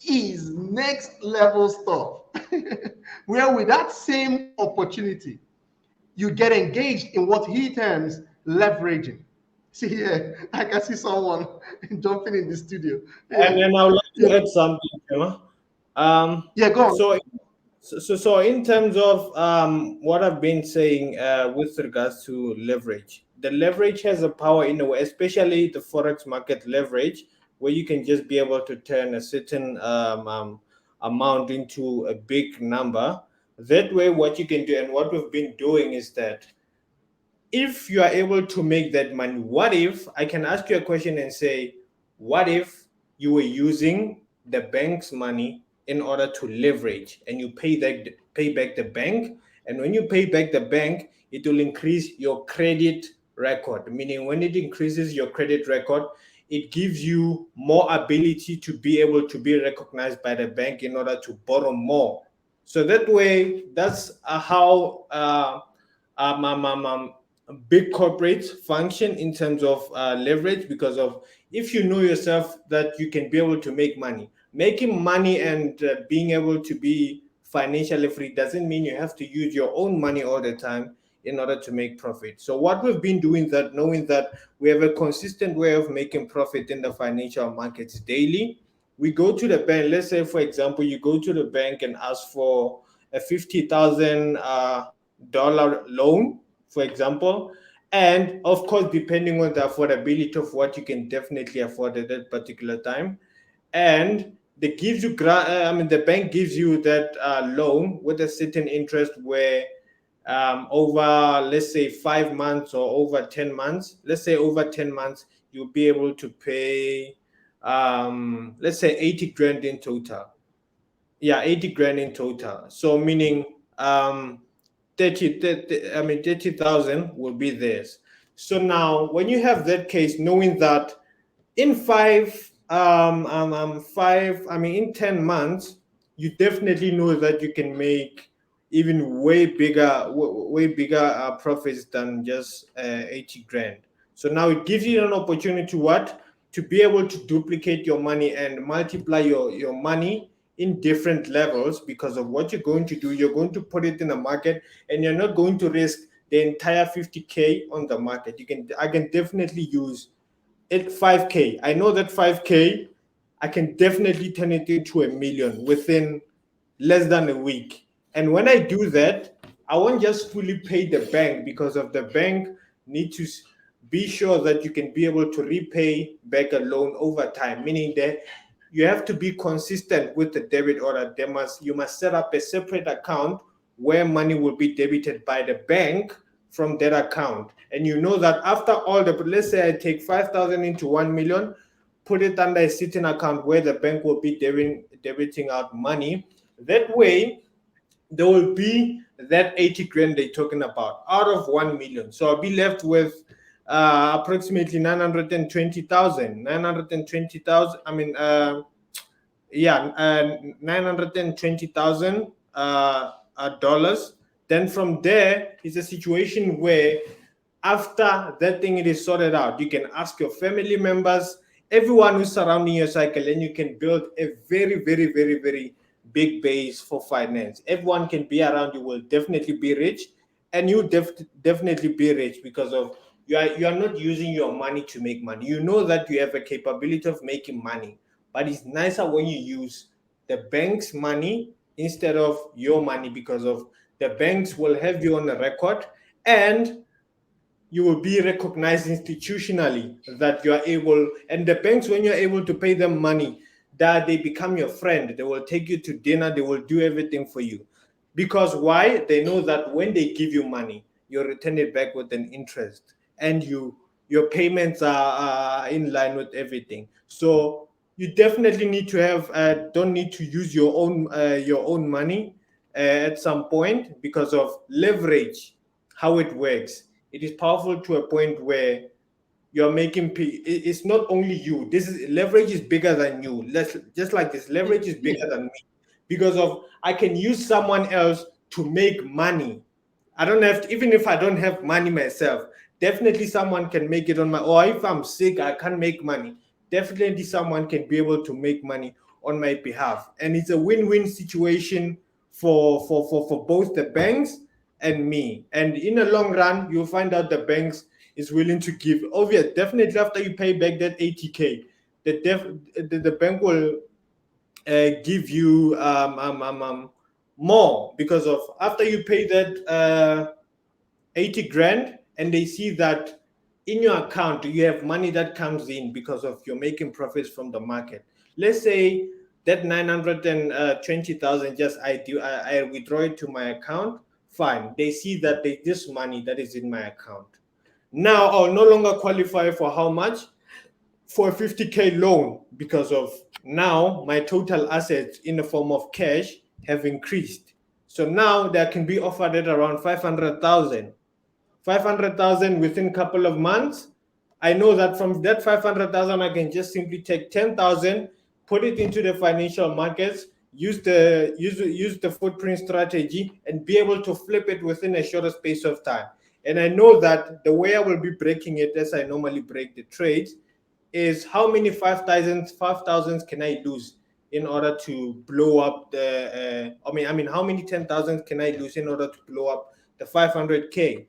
is next level stuff. Where with that same opportunity, you get engaged in what he terms leveraging. See here, I can see someone jumping in the studio. And Yeah, then I would like you to know, add something, Chima. Um, yeah, go on. so, so in terms of what I've been saying with regards to leverage, the leverage has a power in a way, especially the forex market leverage, where you can just be able to turn a certain amount into a big number. That way, what you can do and what we've been doing is that if you are able to make that money, what if I can ask you a question and say, what if you were using the bank's money in order to leverage and you pay back the bank? And when you pay back the bank, it will increase your credit record. Meaning, when it increases your credit record, it gives you more ability to be able to be recognized by the bank in order to borrow more. So that way, that's how um, um, um, um, big corporates function in terms of leverage, because of if you know yourself that you can be able to make money. Making money and being able to be financially free doesn't mean you have to use your own money all the time in order to make profit. So what we've been doing, that knowing that we have a consistent way of making profit in the financial markets daily, we go to the bank. Let's say, for example, you go to the bank and ask for a 50,000 dollar loan, for example. And of course, depending on the affordability of what you can definitely afford at that particular time. And they gives you the bank gives you that loan with a certain interest where over, let's say, 5 months or over 10 months, let's say over 10 months, you'll be able to pay, let's say 80 grand in total. Yeah, 80 grand in total. So meaning 30,000 will be theirs. So now when you have that case, knowing that in in 10 months, you definitely know that you can make even way bigger profits than just 80 grand. So now it gives you an opportunity to what? To be able to duplicate your money and multiply your money in different levels, because of what you're going to do. You're going to put it in the market and you're not going to risk the entire 50K on the market. I can definitely use it 5K. I know that 5K, I can definitely turn it into a million within less than a week. And when I do that, I won't just fully pay the bank, because of the bank need to be sure that you can be able to repay back a loan over time, meaning that you have to be consistent with the debit order. You must set up a separate account where money will be debited by the bank from that account. And you know that after all the, let's say I take 5,000 into 1 million, put it under a certain account where the bank will be debiting out money. That way, there will be that 80 grand they're talking about out of 1 million. So I'll be left with approximately 920,000. 920,000. I mean, yeah, 920,000 dollars. Then from there is a situation where after that thing it is sorted out, you can ask your family members, everyone who's surrounding your cycle, and you can build a very, very, very, very big base for finance. Everyone can be around you, will definitely be rich, and you definitely be rich because of you are not using your money to make money. You know that you have a capability of making money, but it's nicer when you use the bank's money instead of your money because of the banks will have you on a record, and you will be recognized institutionally that you are able, and the banks, when you're able to pay them money, that they become your friend. They will take you to dinner, they will do everything for you. Because why? They know that when they give you money, you return it back with an interest, and your payments are in line with everything. So you definitely need to have don't need to use your own money at some point because of leverage. How it works, it is powerful to a point where you're making it's not only you. This is leverage is bigger than you. Let's just like this, leverage is bigger than me because of I can use someone else to make money. I don't have to, even if I don't have money myself, definitely someone can make it on my, or if I'm sick, I can't make money. Definitely someone can be able to make money on my behalf. And it's a win-win situation for both the banks and me. And in the long run, you'll find out the banks is willing to give. Obviously, definitely after you pay back that 80K, the bank will give you more because of after you pay that 80 grand and they see that in your account you have money that comes in because of you're making profits from the market. Let's say that 920,000 just I withdraw it to my account. Fine, they see that there's this money that is in my account. Now I'll no longer qualify for how much? For a 50K loan because of now my total assets in the form of cash have increased. So now that can be offered at around 500,000. 500,000 within a couple of months. I know that from that 500,000, I can just simply take 10,000, put it into the financial markets, use the footprint strategy, and be able to flip it within a shorter space of time. And I know that the way I will be breaking it, as I normally break the trades, is how many 5,000s can I lose in order to blow up the I mean how many 10,000s can I lose in order to blow up the 500K.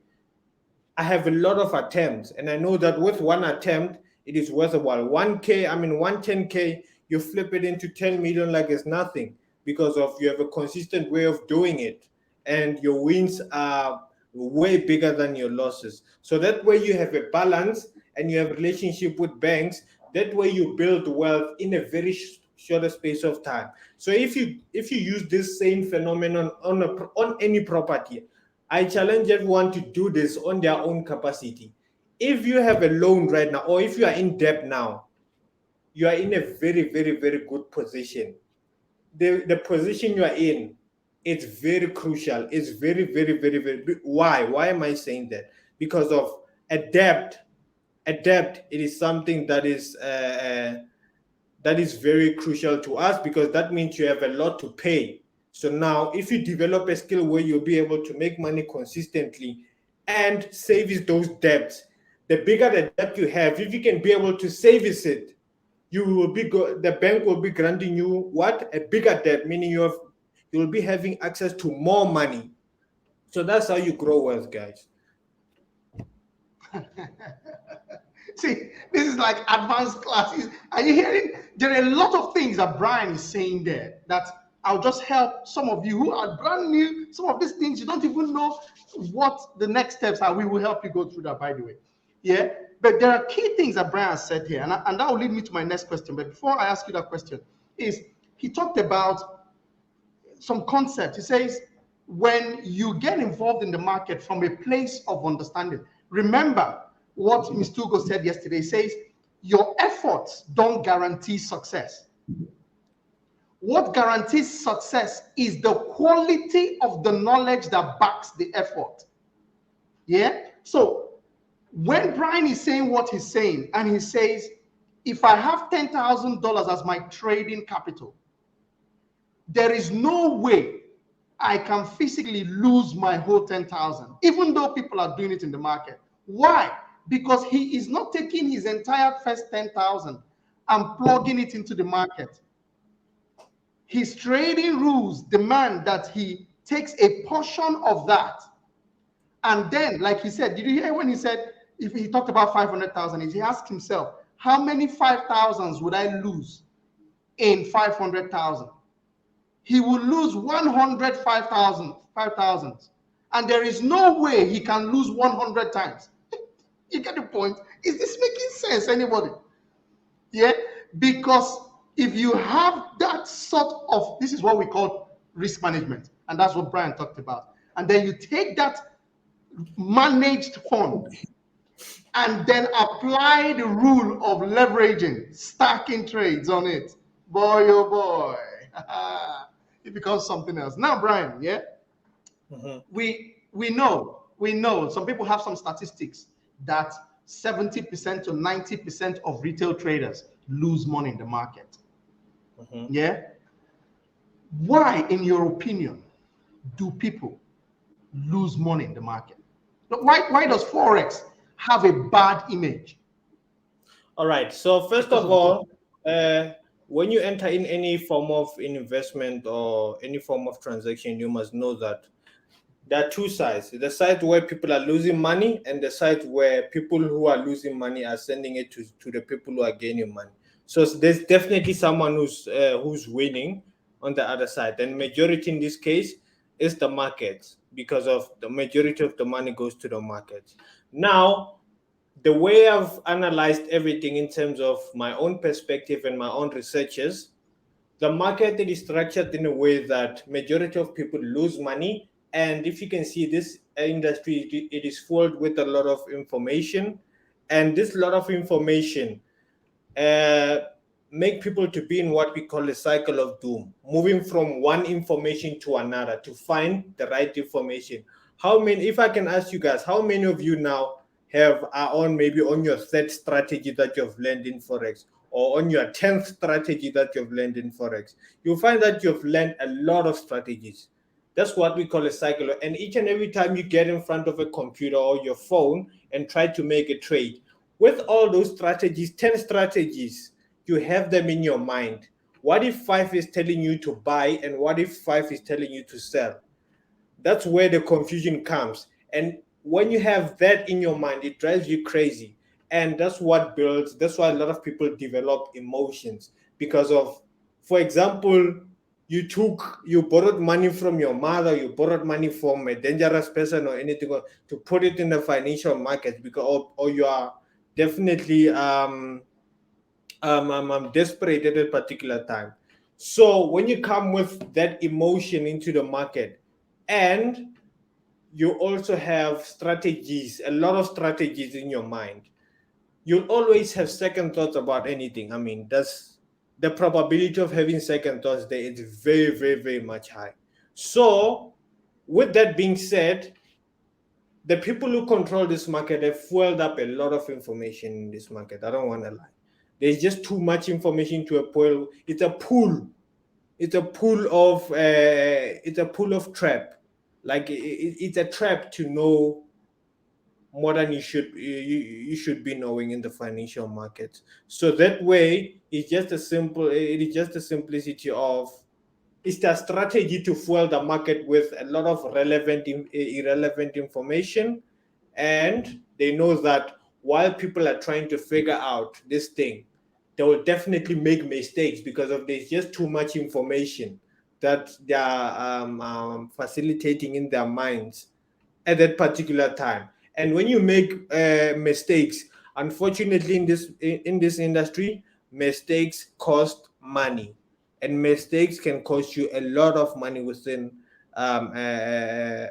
I have a lot of attempts, and I know that with one attempt, it is worthwhile. 1K, I mean, 110K, you flip it into 10 million like it's nothing because of you have a consistent way of doing it, and your wins are way bigger than your losses. So that way you have a balance and you have relationship with banks. That way you build wealth in a very shorter space of time. So if you use this same phenomenon on any property, I challenge everyone to do this on their own capacity. If you have a loan right now, or if you are in debt now, you are in a very, very, very good position. The position you are in, it's very crucial. It's very, very, very, very big. Why? Why am I saying that? Because of a debt. A debt, it is something that is very crucial to us because that means you have a lot to pay. So now, if you develop a skill where you'll be able to make money consistently and service those debts, the bigger the debt you have, if you can be able to service it, the bank will be granting you what? A bigger debt, meaning you'll be having access to more money. So that's how you grow wealth, guys. See, this is like advanced classes. Are you hearing? There are a lot of things that Brian is saying there that I'll just help some of you who are brand new. Some of these things you don't even know what the next steps are. We will help you go through that, by the way. Yeah. But there are key things that Brian said here, and that will lead me to my next question. But before I ask you that question, is he talked about some concept. He says, when you get involved in the market from a place of understanding, remember what Mr. Hugo said yesterday. He says, your efforts don't guarantee success. What guarantees success is the quality of the knowledge that backs the effort. Yeah. So When Brian is saying what he's saying, and he says, if I have $10,000 as my trading capital, there is no way I can physically lose my whole 10,000, even though people are doing it in the market. Why? Because he is not taking his entire first 10,000 and plugging it into the market. His trading rules demand that he takes a portion of that. And then, like he said, did you hear when he said, if he talked about 500,000, he asked himself, how many 5,000s would I lose in 500,000? He will lose 105,000, 5,000. And there is no way he can lose 100 times. You get the point? Is this making sense, anybody? Yeah, because if you have that sort of, this is what we call risk management, and that's what Brian talked about. And then you take that managed fund and then apply the rule of leveraging, stacking trades on it. Boy, oh boy, it becomes something else. Now, Brian, yeah, we know some people have some statistics that 70% to 90% of retail traders lose money in the market. Yeah. Why, in your opinion, do people lose money in the market? Why does Forex have a bad image? All right. So first Because of of all, when you enter in any form of investment or any form of transaction, you must know that there are two sides: the side where people are losing money, and the side where people who are losing money are sending it to the people who are gaining money. So there's definitely someone who's winning on the other side, and majority in this case is the market, because of the majority of the money goes to the market. Now, the way I've analyzed everything in terms of my own perspective and my own researches, the market is structured in a way that majority of people lose money. And if you can see, this industry, it is filled with a lot of information, and this lot of information uh, make people to be in what we call a cycle of doom, moving from one information to another to find the right information. How many, if I can ask you guys, how many of you now are on maybe on your third strategy that you've learned in Forex, or on your 10th strategy that you've learned in Forex? You'll find that you've learned a lot of strategies. That's what we call a cycle. And each and every time you get in front of a computer or your phone and try to make a trade, with all those strategies, 10 strategies, you have them in your mind. What if 5 is telling you to buy, and what if 5 is telling you to sell? That's where the confusion comes. And when you have that in your mind, it drives you crazy. And that's that's why a lot of people develop emotions because of, for example, you borrowed money from your mother, you borrowed money from a dangerous person or anything, to put it in the financial market, because or you are definitely desperate at a particular time. So when you come with that emotion into the market, and you also have strategies, a lot of strategies in your mind, you'll always have second thoughts about anything. I mean, that's the probability of having second thoughts there is very, very, very much high. So, with that being said, the people who control this market have fueled up a lot of information in this market. I don't want to lie. There's just too much information to a pool. It's a pool. It's a pool of trap. Like it's a trap to know more than you should be knowing in the financial markets. So that way, it is just a simplicity of, it's a strategy to fuel the market with a lot of irrelevant information. And they know that while people are trying to figure out this thing, they will definitely make mistakes because of there's just too much information that they are facilitating in their minds at that particular time. And when you make mistakes, unfortunately, in this industry, mistakes cost money, and mistakes can cost you a lot of money within a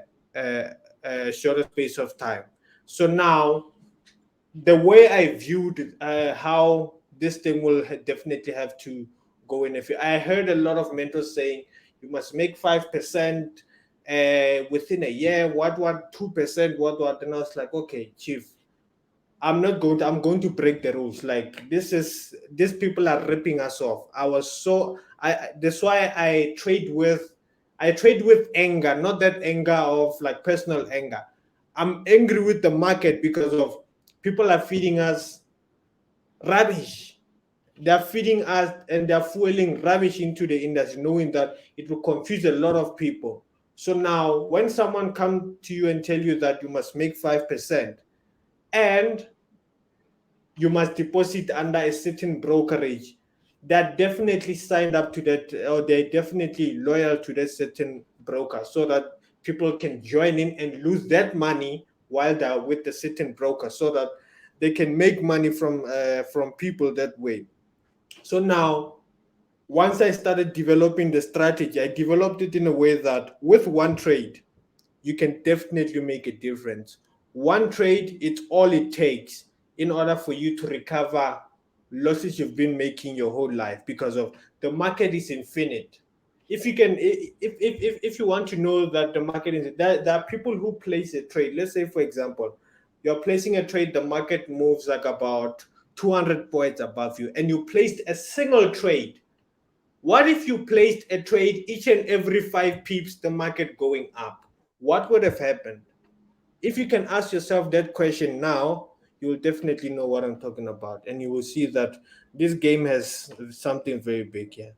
shorter space of time. So now, the way I viewed how this thing will definitely have to go in. If I heard a lot of mentors saying you must make 5% within a year, what 2%, what, and I was like, okay, chief, I'm going to break the rules. Like these people are ripping us off. That's why I trade with anger, not that anger of like personal anger. I'm angry with the market because of people are feeding us rubbish. They're feeding us and they're fueling rubbish into the industry, knowing that it will confuse a lot of people. So now when someone come to you and tell you that you must make 5% and you must deposit under a certain brokerage, they're definitely signed up to that, or they're definitely loyal to that certain broker, so that people can join in and lose that money while they're with the certain broker, so that they can make money from people that way. So now, once I started developing the strategy, I developed it in a way that with one trade, you can definitely make a difference. One trade, it's all it takes in order for you to recover losses you've been making your whole life, because of the market is infinite. If you can, if you want to know that the market is, there are people who place a trade. Let's say, for example, you're placing a trade, the market moves like about 200 points above you, and you placed a single trade. What if you placed a trade each and every 5 pips, the market going up? What would have happened? If you can ask yourself that question now, you will definitely know what I'm talking about. And you will see that this game has something very big here.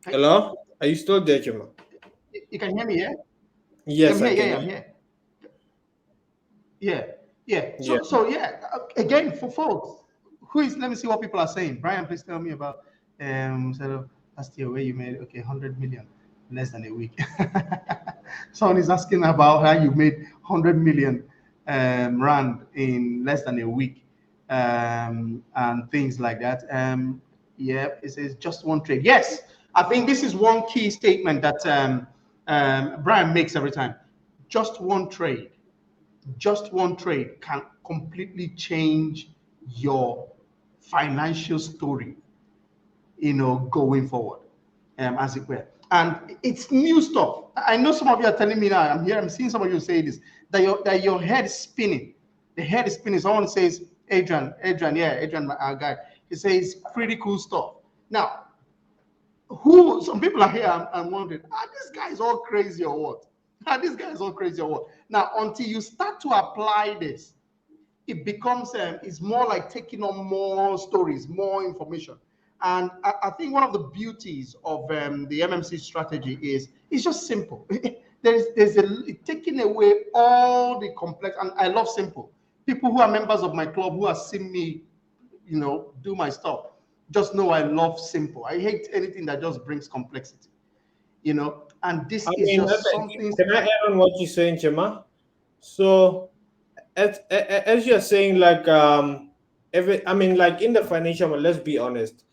Hey, Hello? Are you still there, Chima? you can hear me, yeah? Yeah, I'm Yes, here. I Yeah, can yeah, hear I'm you. here. Yeah, yeah. Yeah. So yeah. Again, for folks, who is? Let me see what people are saying. Brian, please tell me about sort of last year where you made 100 million in less than a week. Someone is asking about how you made 100 million rand in less than a week, and things like that. Yeah, it says just one trade. Yes, I think this is one key statement that Brian makes every time. Just one trade, just one trade can completely change your financial story, going forward, as it were. And it's new stuff. I know some of you are telling me now, I'm seeing some of you say this, that your head is spinning. The head is spinning. Someone says, Adrian, yeah, Adrian, our guy, he says pretty cool stuff. Now, who some people are here, I'm wondering, are these guys all crazy or what? Are these guys all crazy or what? Now, until you start to apply this, it becomes it's more like taking on more stories, more information. And I think one of the beauties of the MMC strategy is it's just simple. there's a taking away all the complex, and I love simple. People who are members of my club who have seen me, do my stuff, just know I love simple. I hate anything that just brings complexity, and I this is mean, just something. can I add on what you're saying, Chima? So, as you're saying, like, I mean, like in the financial, let's be honest,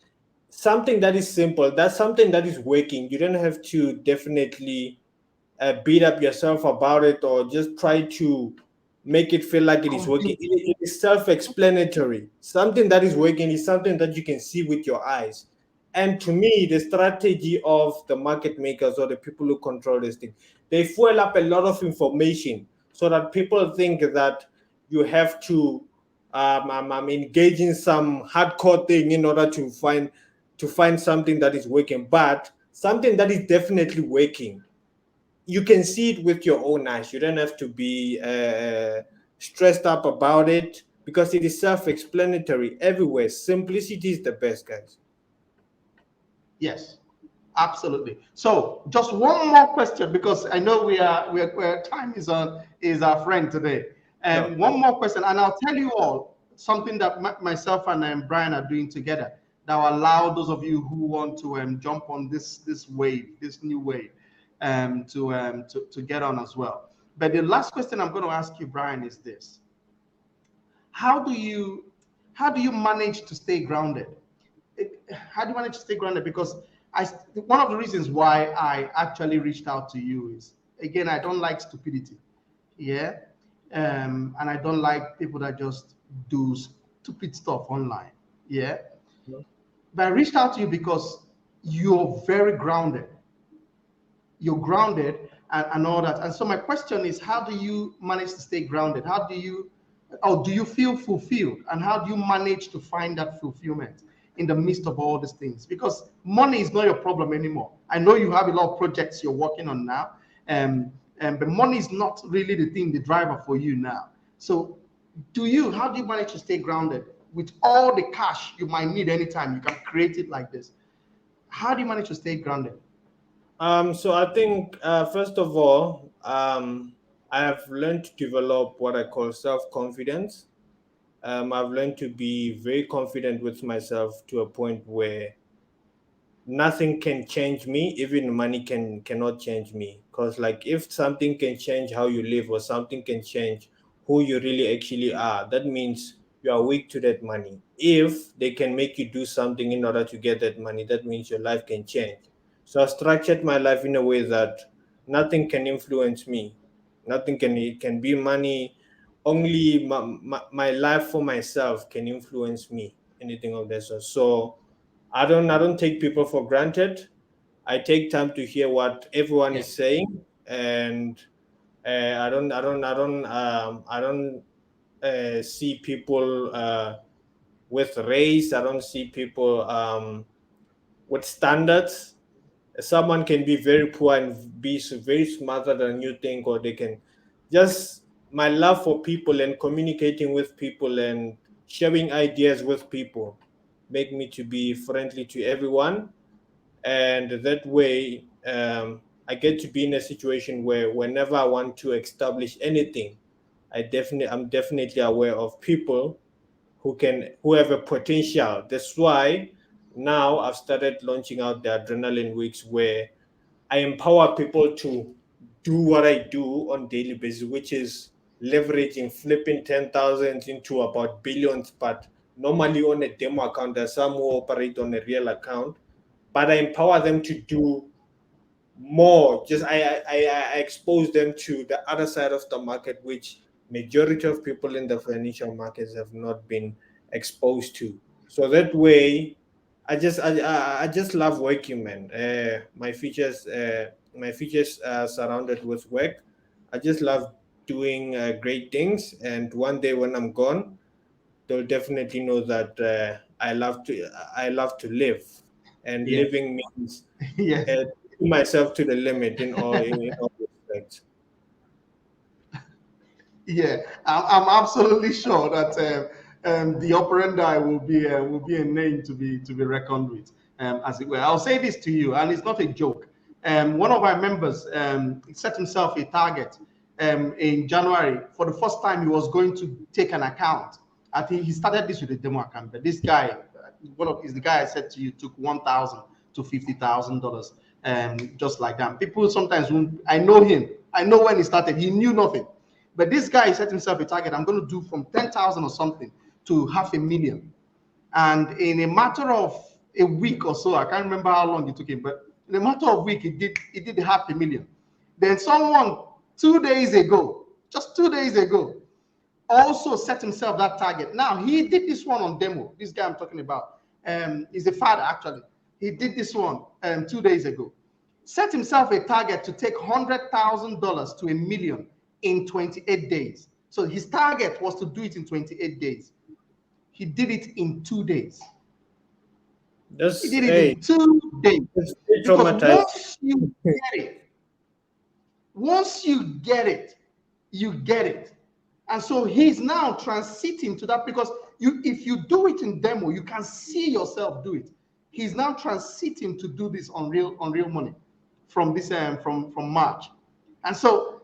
something that is simple, that's something that is working. You don't have to definitely beat up yourself about it, or just try to make it feel like it is working. Completely. It is self-explanatory. Something that is working is something that you can see with your eyes. And to me, the strategy of the market makers or the people who control this thing, they fuel up a lot of information so that people think that you have to engage in some hardcore thing in order to find something that is working, but something that is definitely working, you can see it with your own eyes. You don't have to be stressed up about it, because it is self-explanatory everywhere. Simplicity is the best, guys. Yes, absolutely. So, just one more question, because I know time is our friend today. Sure. One more question, and I'll tell you all something that myself and Brian are doing together that will allow those of you who want to jump on this wave, this new wave, to get on as well. But the last question I'm going to ask you, Brian, is this: How do you manage to stay grounded? How do you manage to stay grounded? Because one of the reasons why I actually reached out to you is, again, I don't like stupidity, yeah, and I don't like people that just do stupid stuff online, yeah. But I reached out to you because you're very grounded. you're grounded and all that. And so my question is, how do you manage to stay grounded? How do you, or do you feel fulfilled? And how do you manage to find that fulfillment in the midst of all these things? Because money is not your problem anymore. I know you have a lot of projects you're working on now, but money is not really the thing, the driver for you now. So how do you manage to stay grounded with all the cash you might need anytime? You can create it like this. How do you manage to stay grounded? So I think first of all, I have learned to develop what I call self-confidence. I've learned to be very confident with myself to a point where nothing can change me, even money cannot change me. Because like if something can change how you live or something can change who you really actually are, that means you are weak to that money. If they can make you do something in order to get that money, that means your life can change. So I structured my life in a way that nothing can influence me. Nothing can, it can be money. Only my life for myself can influence me. Anything of that sort. So I don't take people for granted. I take time to hear what everyone Yeah, is saying, and I don't see people with race. I don't see people with standards. Someone can be very poor and be very smarter than you think, or they can just my love for people and communicating with people and sharing ideas with people make me to be friendly to everyone, and that way I get to be in a situation where whenever I want to establish anything, I'm definitely aware of people who have a potential. That's why now I've started launching out the adrenaline weeks where I empower people to do what I do on daily basis, which is leveraging flipping 10,000 into about billions, but normally on a demo account. There's some who operate on a real account, but I empower them to do more. Just I expose them to the other side of the market, which majority of people in the financial markets have not been exposed to. So that way, I just love working, man. My futures are surrounded with work. I just love doing great things, and one day when I'm gone, they'll definitely know that I love to live, and yeah, living means yes. pushing myself to the limit in all respects. Yeah, I'm absolutely sure that the operandi will be a name to be reckoned with, as it were. I'll say this to you, and it's not a joke. One of our members set himself a target in January. For the first time, he was going to take an account. I think he started this with a demo account, but this guy, is the guy I said to you, took $1,000 to $50,000, just like that. People sometimes, I know him. I know when he started, he knew nothing. But this guy set himself a target. I'm going to do from 10,000 or something to 500,000. And in a matter of a week or so, I can't remember how long it took him, but in a matter of a week, he did 500,000. Then someone 2 days ago, just 2 days ago, also set himself that target. Now he did this one on demo. This guy I'm talking about is a father actually. He did this one 2 days ago. Set himself a target to take $100,000 to $1 million in 28 days. So his target was to do it in 28 days. He did it in 2 days. He That's did it hey, in 2 days. it's very Because traumatizing. once you get it, you get it. And so he's now transiting to that because if you do it in demo, you can see yourself do it. He's now transiting to do this on real money from this from March. And so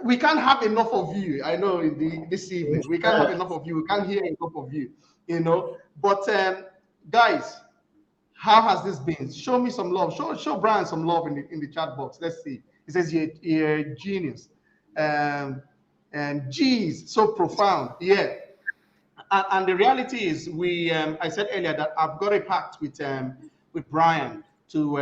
we can't have enough of you. I know this evening we can't have enough of you. We can't hear enough of you. But guys, how has this been? Show me some love. Show Brian some love in the chat box. Let's see. He says you're a genius. And geez, so profound. Yeah. And the reality is, I said earlier that I've got a pact with Brian to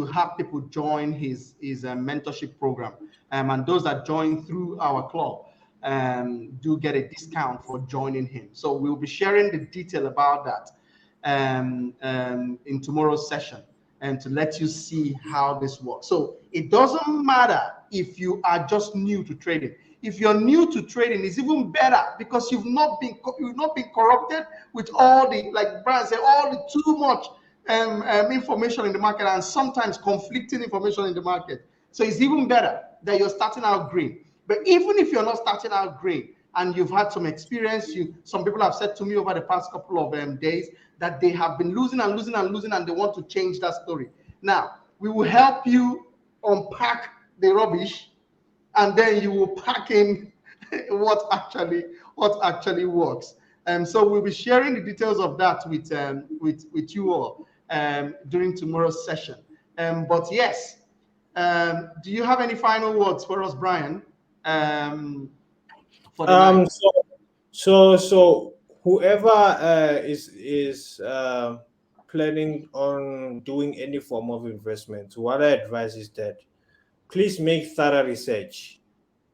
have people join his mentorship program, and those that join through our club do get a discount for joining him. So we'll be sharing the detail about that in tomorrow's session. and to let you see how this works. So it doesn't matter if you are just new to trading. If you're new to trading, it's even better because you've not been corrupted with all the, like Brian said, all the too much information in the market and sometimes conflicting information in the market. So it's even better that you're starting out green. But even if you're not starting out green and you've had some experience, some people have said to me over the past couple of days that they have been losing and losing and losing and they want to change that story. Now, we will help you unpack the rubbish and then you will pack in what actually works. So we'll be sharing the details of that with you all during tomorrow's session. But yes, do you have any final words for us, Brian, for the night? So whoever is planning on doing any form of investment, what I advise is that please make thorough research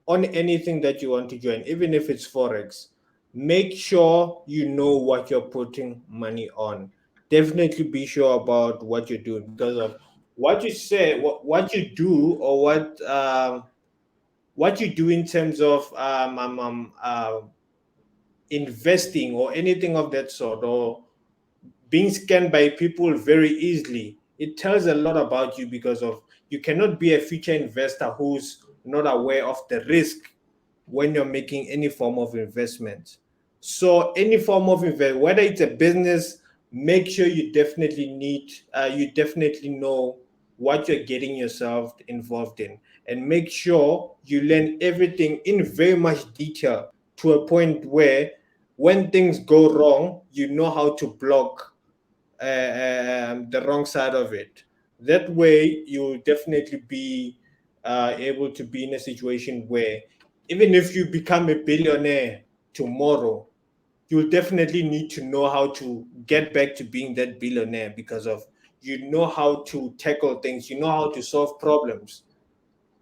on anything that you want to join, even if it's forex. Make sure you know what you're putting money on. Definitely be sure about what you're doing because of what you say, what you do, or what you do in terms of investing or anything of that sort, or being scanned by people very easily. It tells a lot about you because of you cannot be a future investor who's not aware of the risk when you're making any form of investment. So any form of investment, whether it's a business, make sure you definitely know what you're getting yourself involved in, and make sure you learn everything in very much detail to a point where when things go wrong, you know how to block the wrong side of it. That way, you'll definitely be able to be in a situation where even if you become a billionaire tomorrow, you'll definitely need to know how to get back to being that billionaire because of you know how to tackle things, you know how to solve problems.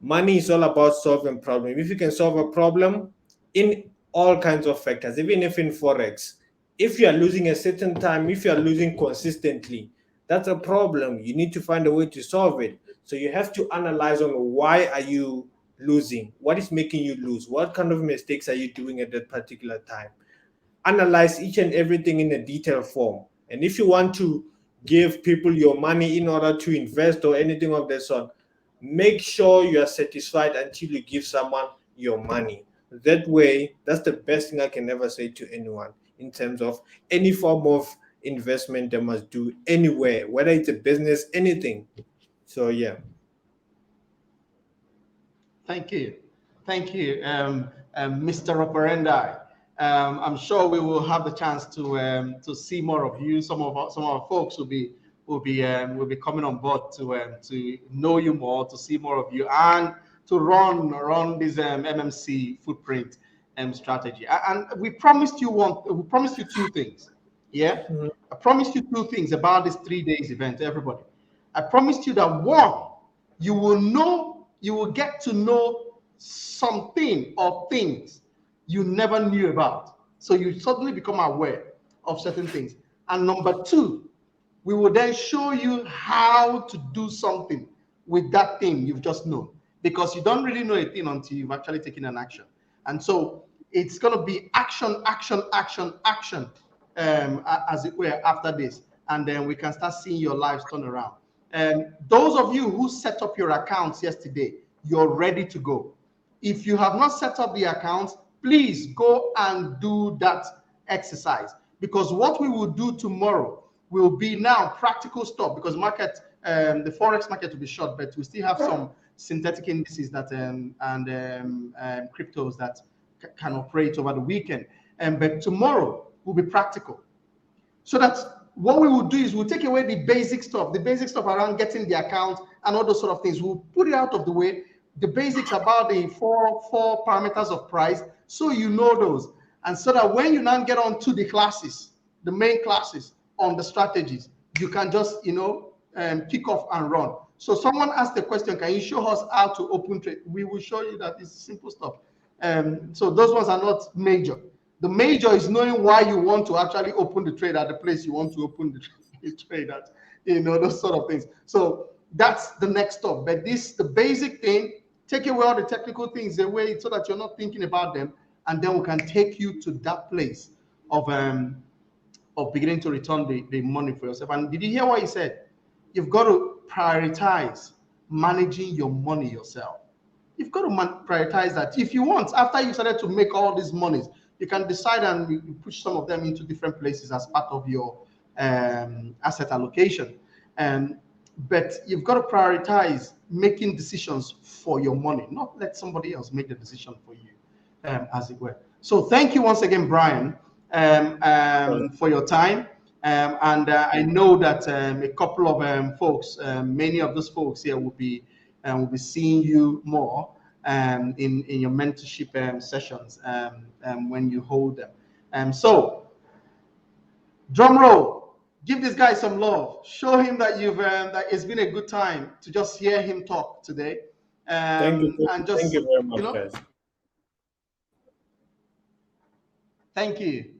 Money is all about solving problems. If you can solve a problem in all kinds of factors, even if in forex, if you are losing a certain time, if you are losing consistently, that's a problem. You need to find a way to solve it. So you have to analyze on why are you losing, what is making you lose, what kind of mistakes are you doing at that particular time. Analyze each and everything in a detailed form. And if you want to give people your money in order to invest or anything of that sort, make sure you are satisfied until you give someone your money. That way, that's the best thing I can ever say to anyone in terms of any form of investment they must do anywhere, whether it's a business, anything. So, yeah. Thank you. Thank you, Mr. Operandi. I'm sure we will have the chance to see more of you. Some of our folks will be coming on board to know you more, to see more of you, and to run this MMC footprint strategy. And we promised you two things. Yeah, Mhm. I promised you two things about this 3 days event, everybody. I promised you that one, you will get to know something or things you never knew about. So you suddenly become aware of certain things. And number two, we will then show you how to do something with that thing you've just known, because you don't really know a thing until you've actually taken an action. And so it's going to be action, action, action, action, as it were, after this. And then we can start seeing your lives turn around. And those of you who set up your accounts yesterday, you're ready to go. If you have not set up the accounts, please go and do that exercise, because what we will do tomorrow will be now practical stuff, because the forex market will be short, but we still have some synthetic indices that and cryptos that can operate over the weekend. But tomorrow will be practical. So that what we will do is we'll take away the basic stuff around getting the account and all those sort of things. We'll put it out of the way. The basics about the four parameters of price, so you know those, and so that when you now get on to the classes, the main classes on the strategies, you can just kick off and run. So someone asked the question, can you show us how to open trade? We will show you that it's simple stuff. So those ones are not major. The major is knowing why you want to actually open the trade at the place you want to open the trade at. those sort of things. So that's the next step. But the basic thing, take away all the technical things away so that you're not thinking about them, and then we can take you to that place of beginning to return the money for yourself. And did you hear what he said? You've got to prioritize managing your money yourself. You've got to prioritize that. If you want, after you started to make all these monies, you can decide and you push some of them into different places as part of your asset allocation. But you've got to prioritize making decisions for your money, not let somebody else make the decision for you, as it were. So thank you once again, Brian, for your time. And I know that a couple of folks, many of those folks here will be seeing you more in your mentorship sessions when you hold them. So drum roll. Give this guy some love. Show him that that it's been a good time to just hear him talk today. Thank you. And just, thank you very much, guys. Thank you.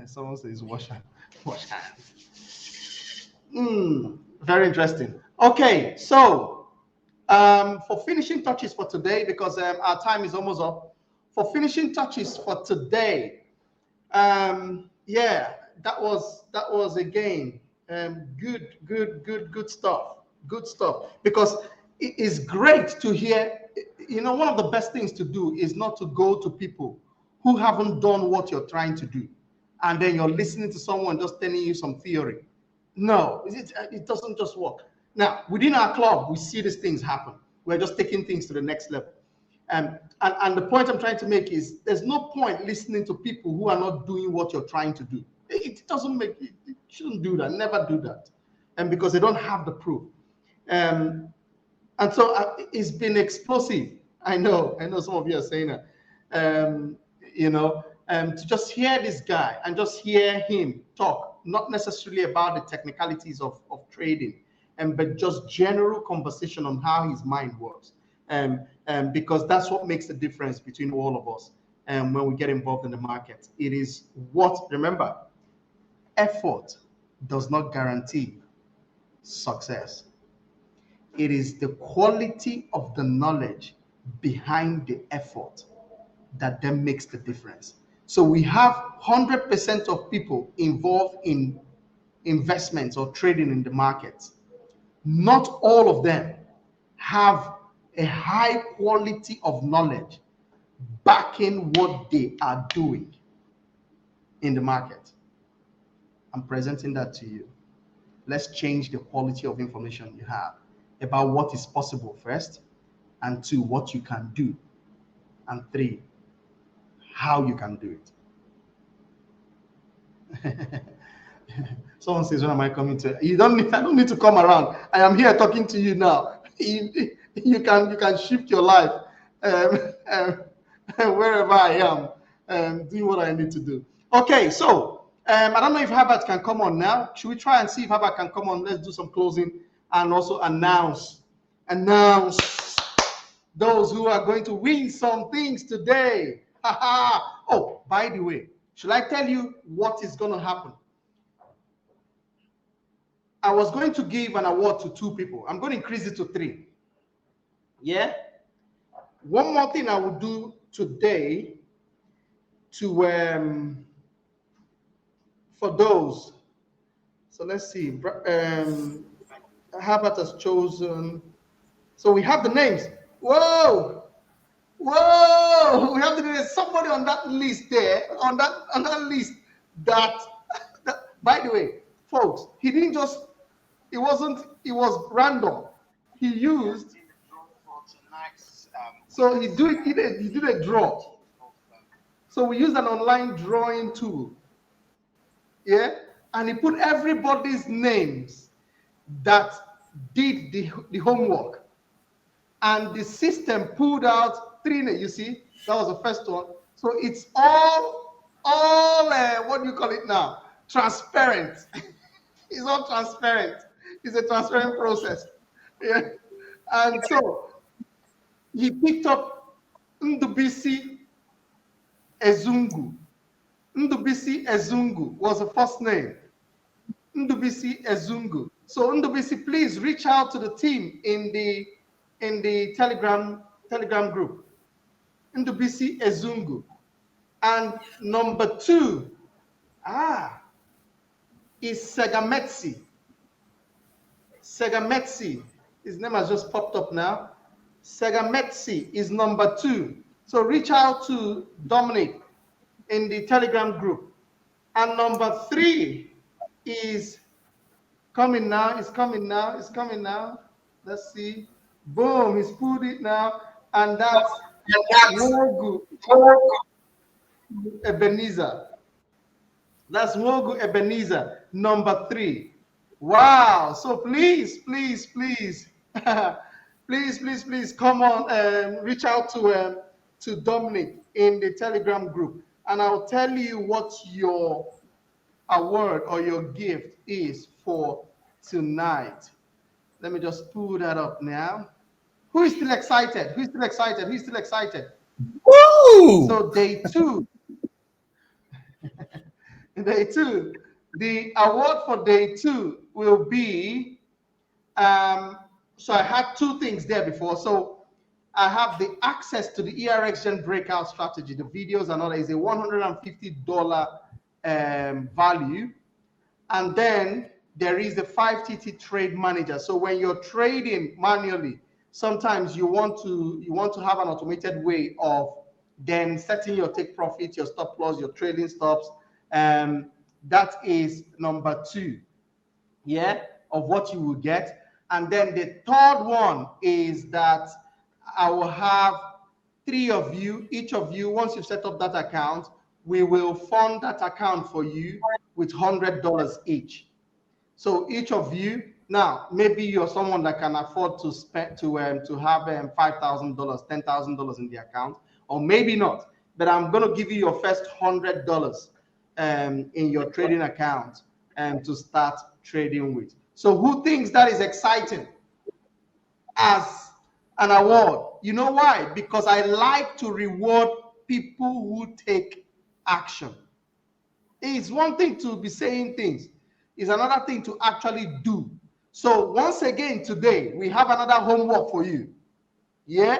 Someone says wash hands. Very interesting. Okay, so for finishing touches for today, because our time is almost up. For finishing touches for today, yeah, that was again good stuff. Good stuff. Because it is great to hear. One of the best things to do is not to go to people who haven't done what you're trying to do, and then you're listening to someone just telling you some theory. No, it doesn't just work. Now, within our club, we see these things happen. We're just taking things to the next level. And the point I'm trying to make is there's no point listening to people who are not doing what you're trying to do. It doesn't make it shouldn't do that. Never do that. And because they don't have the proof. And so it's been explosive. I know some of you are saying that. To just hear this guy and just hear him talk, not necessarily about the technicalities of trading, but just general conversation on how his mind works. Because that's what makes the difference between all of us when we get involved in the market. It is remember, effort does not guarantee success. It is the quality of the knowledge behind the effort that then makes the difference. So we have 100% of people involved in investments or trading in the market. Not all of them have a high quality of knowledge backing what they are doing in the market. I'm presenting that to you. Let's change the quality of information you have about what is possible first, and two, what you can do, and three, how you can do it. Someone says, when am I coming to? I don't need to come around. I am here talking to you now. You can shift your life wherever I am, doing what I need to do. Okay, so I don't know if Herbert can come on now. Should we try and see if Herbert can come on? Let's do some closing and also announce those who are going to win some things today. Oh, by the way, should I tell you what is going to happen? I was going to give an award to 2 people. I'm going to increase it to 3. Yeah. One more thing I will do today to for those. So let's see. Herbert has chosen. So we have the names. Whoa! We have the names. Somebody on that list there, on that list that by the way, folks, he didn't just. It was random. He used. So he did a draw. So we used an online drawing tool. Yeah, and he put everybody's names that did the homework, and the system pulled out 3 names. You see, that was the first one. So it's all what do you call it now? Transparent. It's all transparent. It's a transparent process. Yeah, and so he picked up Ndubisi Ezungu. Ndubisi Ezungu was the first name. Ndubisi Ezungu. So Ndubisi, please reach out to the team in the Telegram group. Ndubisi Ezungu. And number 2, is Segametsi. Segametsi. His name has just popped up now. Segametsi is number 2. So reach out to Dominic in the Telegram group. And number 3 is coming now. It's coming now. It's coming now. Let's see. Boom. He's pulled it now. And that's Wogu Ebenezer. That's Wogu Ebenezer, number 3. Wow. So please, please, please, please, come on, reach out to Dominic in the Telegram group, and I'll tell you what your award or your gift is for tonight. Let me just pull that up now. Who is still excited? Who's still excited? Who's still excited? Woo! So day 2. Day 2. The award for day 2 will be, so I had 2 things there before. So I have the access to the ERX Gen breakout strategy, the videos and all that is a $150 value. And then there is the 5TT trade manager. So when you're trading manually, sometimes you want to have an automated way of then setting your take profit, your stop loss, your trading stops. That is number 2, of what you will get. And then the third one is that I will have 3 of you, each of you, once you've set up that account, we will fund that account for you with $100 each. So each of you, now maybe you're someone that can afford to spend to have $5,000, $10,000 in the account, or maybe not. But I'm going to give you your first $100 in your trading account to start trading with. So who thinks that is exciting as an award? You know why? Because I like to reward people who take action. It's one thing to be saying things, it's another thing to actually do. So once again today, we have another homework for you. Yeah?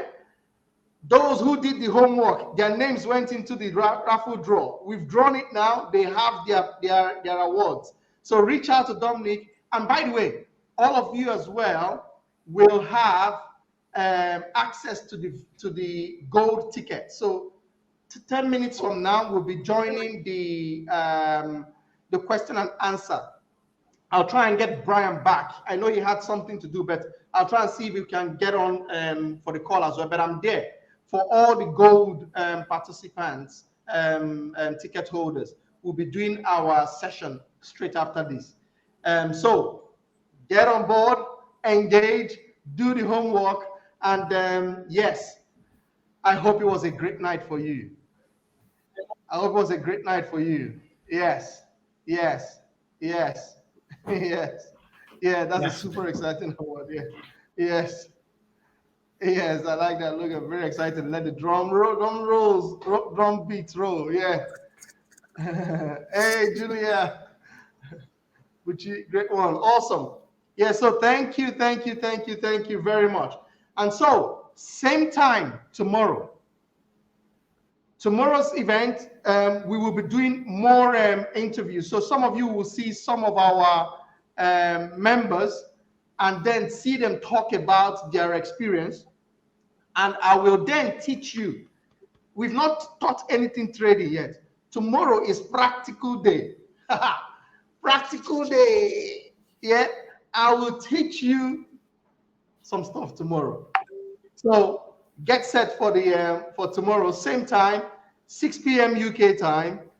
Those who did the homework, their names went into the raffle draw. We've drawn it now. They have their awards. So reach out to Dominic. And by the way, all of you as well will have access to the gold ticket. So 10 minutes from now, we'll be joining the question and answer. I'll try and get Brian back. I know he had something to do, but I'll try and see if we can get on for the call as well. But I'm there for all the gold participants, ticket holders. We'll be doing our session straight after this. So get on board, engage, do the homework, and yes, I hope it was a great night for you. I hope it was a great night for you. Yes, yes, yes, yes. Yeah, that's a super exciting award. Yeah, yes. Yes, I like that. Look, I'm very excited. Let the drum roll, drum beats roll. Yeah. Hey, Julia. Great one. Awesome. Yeah, so thank you very much. And so, same time tomorrow. Tomorrow's event, we will be doing more interviews. So some of you will see some of our members and then see them talk about their experience. And I will then teach you. We've not taught anything trading yet. Tomorrow is practical day. Practical day. Yeah, I will teach you some stuff tomorrow. So get set for the for tomorrow, same time, 6 p.m. UK time,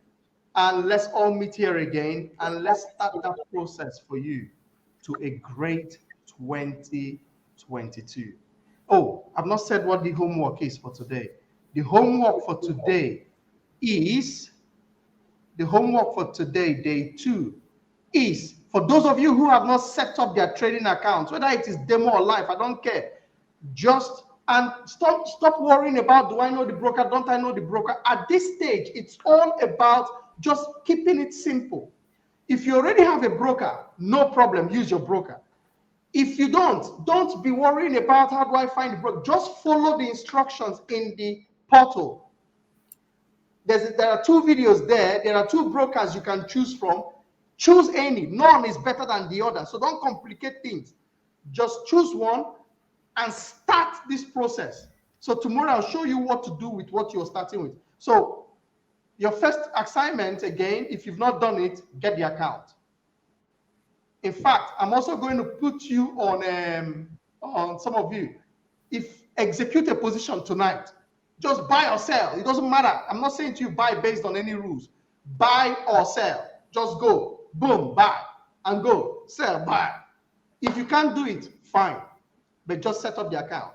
and let's all meet here again and let's start that process for you to a great 2022. Oh, I've not said what the homework is for today. The homework for today is day 2, is for those of you who have not set up their trading accounts, whether it is demo or live, I don't care. Just and stop worrying about, do I know the broker? Don't I know the broker? At this stage, it's all about just keeping it simple. If you already have a broker, no problem, use your broker. If you don't be worrying about how do I find the broker. Just follow the instructions in the portal. There are 2 videos there. There are 2 brokers you can choose from. Choose any. None is better than the other. So don't complicate things. Just choose one and start this process. So tomorrow I'll show you what to do with what you're starting with. So your first assignment, again, if you've not done it, get the account. In fact, I'm also going to put you on some of you. If execute a position tonight, just buy or sell. It doesn't matter. I'm not saying to you buy based on any rules. Buy or sell. Just go. Boom, buy. And go. Sell, buy. If you can't do it, fine. But just set up the account.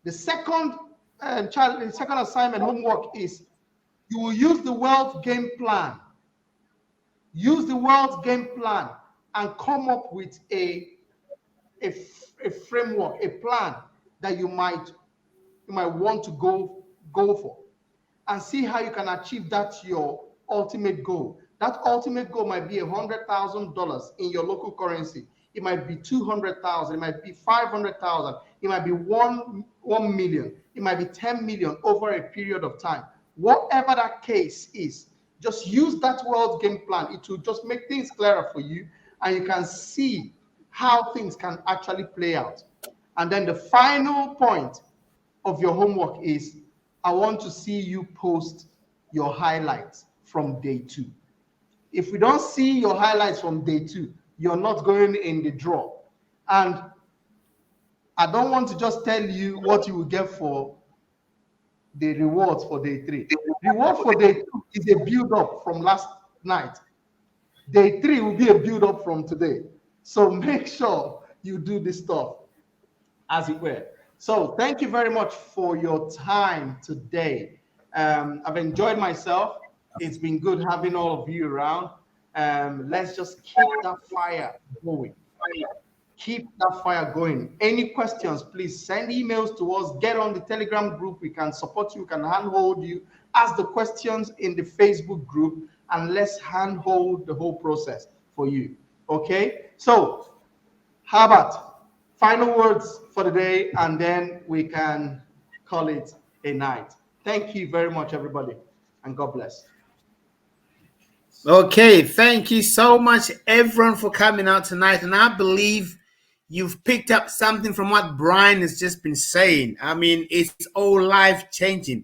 The second assignment homework is you will use the wealth game plan. Use the wealth game plan and come up with a framework, a plan that you might want to go for, and see how you can achieve that your ultimate goal. That ultimate goal might be $100,000 in your local currency. It might be 200,000. It might be 500,000. It might be 1 million. It might be 10 million over a period of time. Whatever that case is, just use that wealth game plan. It will just make things clearer for you, and you can see how things can actually play out. And then the final point of your homework is, I want to see you post your highlights from day 2. If we don't see your highlights from day 2, you're not going in the draw. And I don't want to just tell you what you will get for the rewards for day 3. Reward for day 2 is a build-up from last night. Day 3 will be a build-up from today. So make sure you do this stuff, as it were. So thank you very much for your time today. I've enjoyed myself. It's been good having all of you around. Let's just keep that fire going. Keep that fire going. Any questions, please send emails to us. Get on the Telegram group. We can support you, we can handhold you. Ask the questions in the Facebook group, and let's handhold the whole process for you. Okay? So, how about final words for the day, and then we can call it a night. Thank you very much, everybody, and God bless. Okay, thank you so much, everyone, for coming out tonight. And I believe you've picked up something from what Brian has just been saying. I mean, it's all life changing.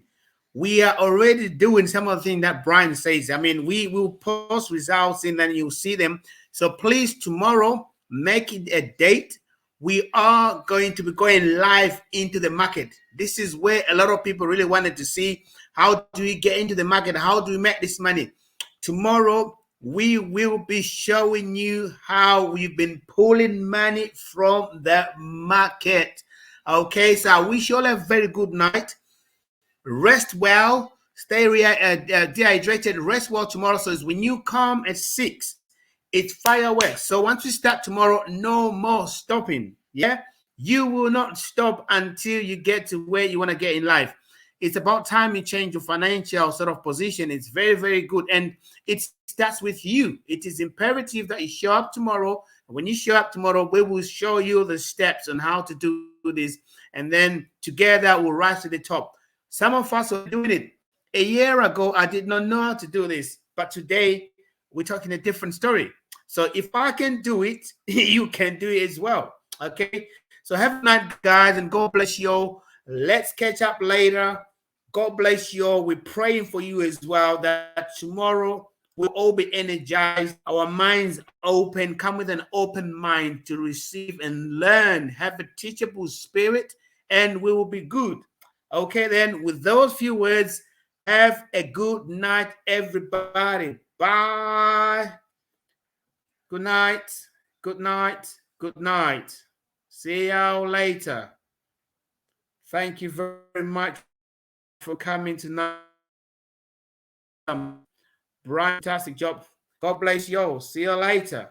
We are already doing some of the things that Brian says. I mean, we will post results and then you'll see them. So please, tomorrow, make it a date. We are going to be going live into the market. This is where a lot of people really wanted to see, how do we get into the market? How do we make this money? Tomorrow, we will be showing you how we've been pulling money from the market. Okay, so I wish you all a very good night. Rest well, stay dehydrated, rest well tomorrow. So when you come at 6, it's fireworks. So once we start tomorrow, no more stopping. Yeah, you will not stop until you get to where you want to get in life. It's about time you change your financial sort of position. It's very, very good. And it starts with you. It is imperative that you show up tomorrow. When you show up tomorrow, we will show you the steps on how to do this. And then together we'll rise to the top. Some of us are doing it. A year ago, I did not know how to do this. But today, we're talking a different story. So if I can do it, you can do it as well. Okay? So have a night, guys, and God bless you all. Let's catch up later. God bless you all. We're praying for you as well, that tomorrow we'll all be energized, our minds open, come with an open mind to receive and learn, have a teachable spirit, and we will be good. Okay, then, with those few words, have a good night, everybody. Bye. Good night. Good night. Good night. See y'all later. Thank you very much for coming tonight. Brian, fantastic job. God bless you all. See you later.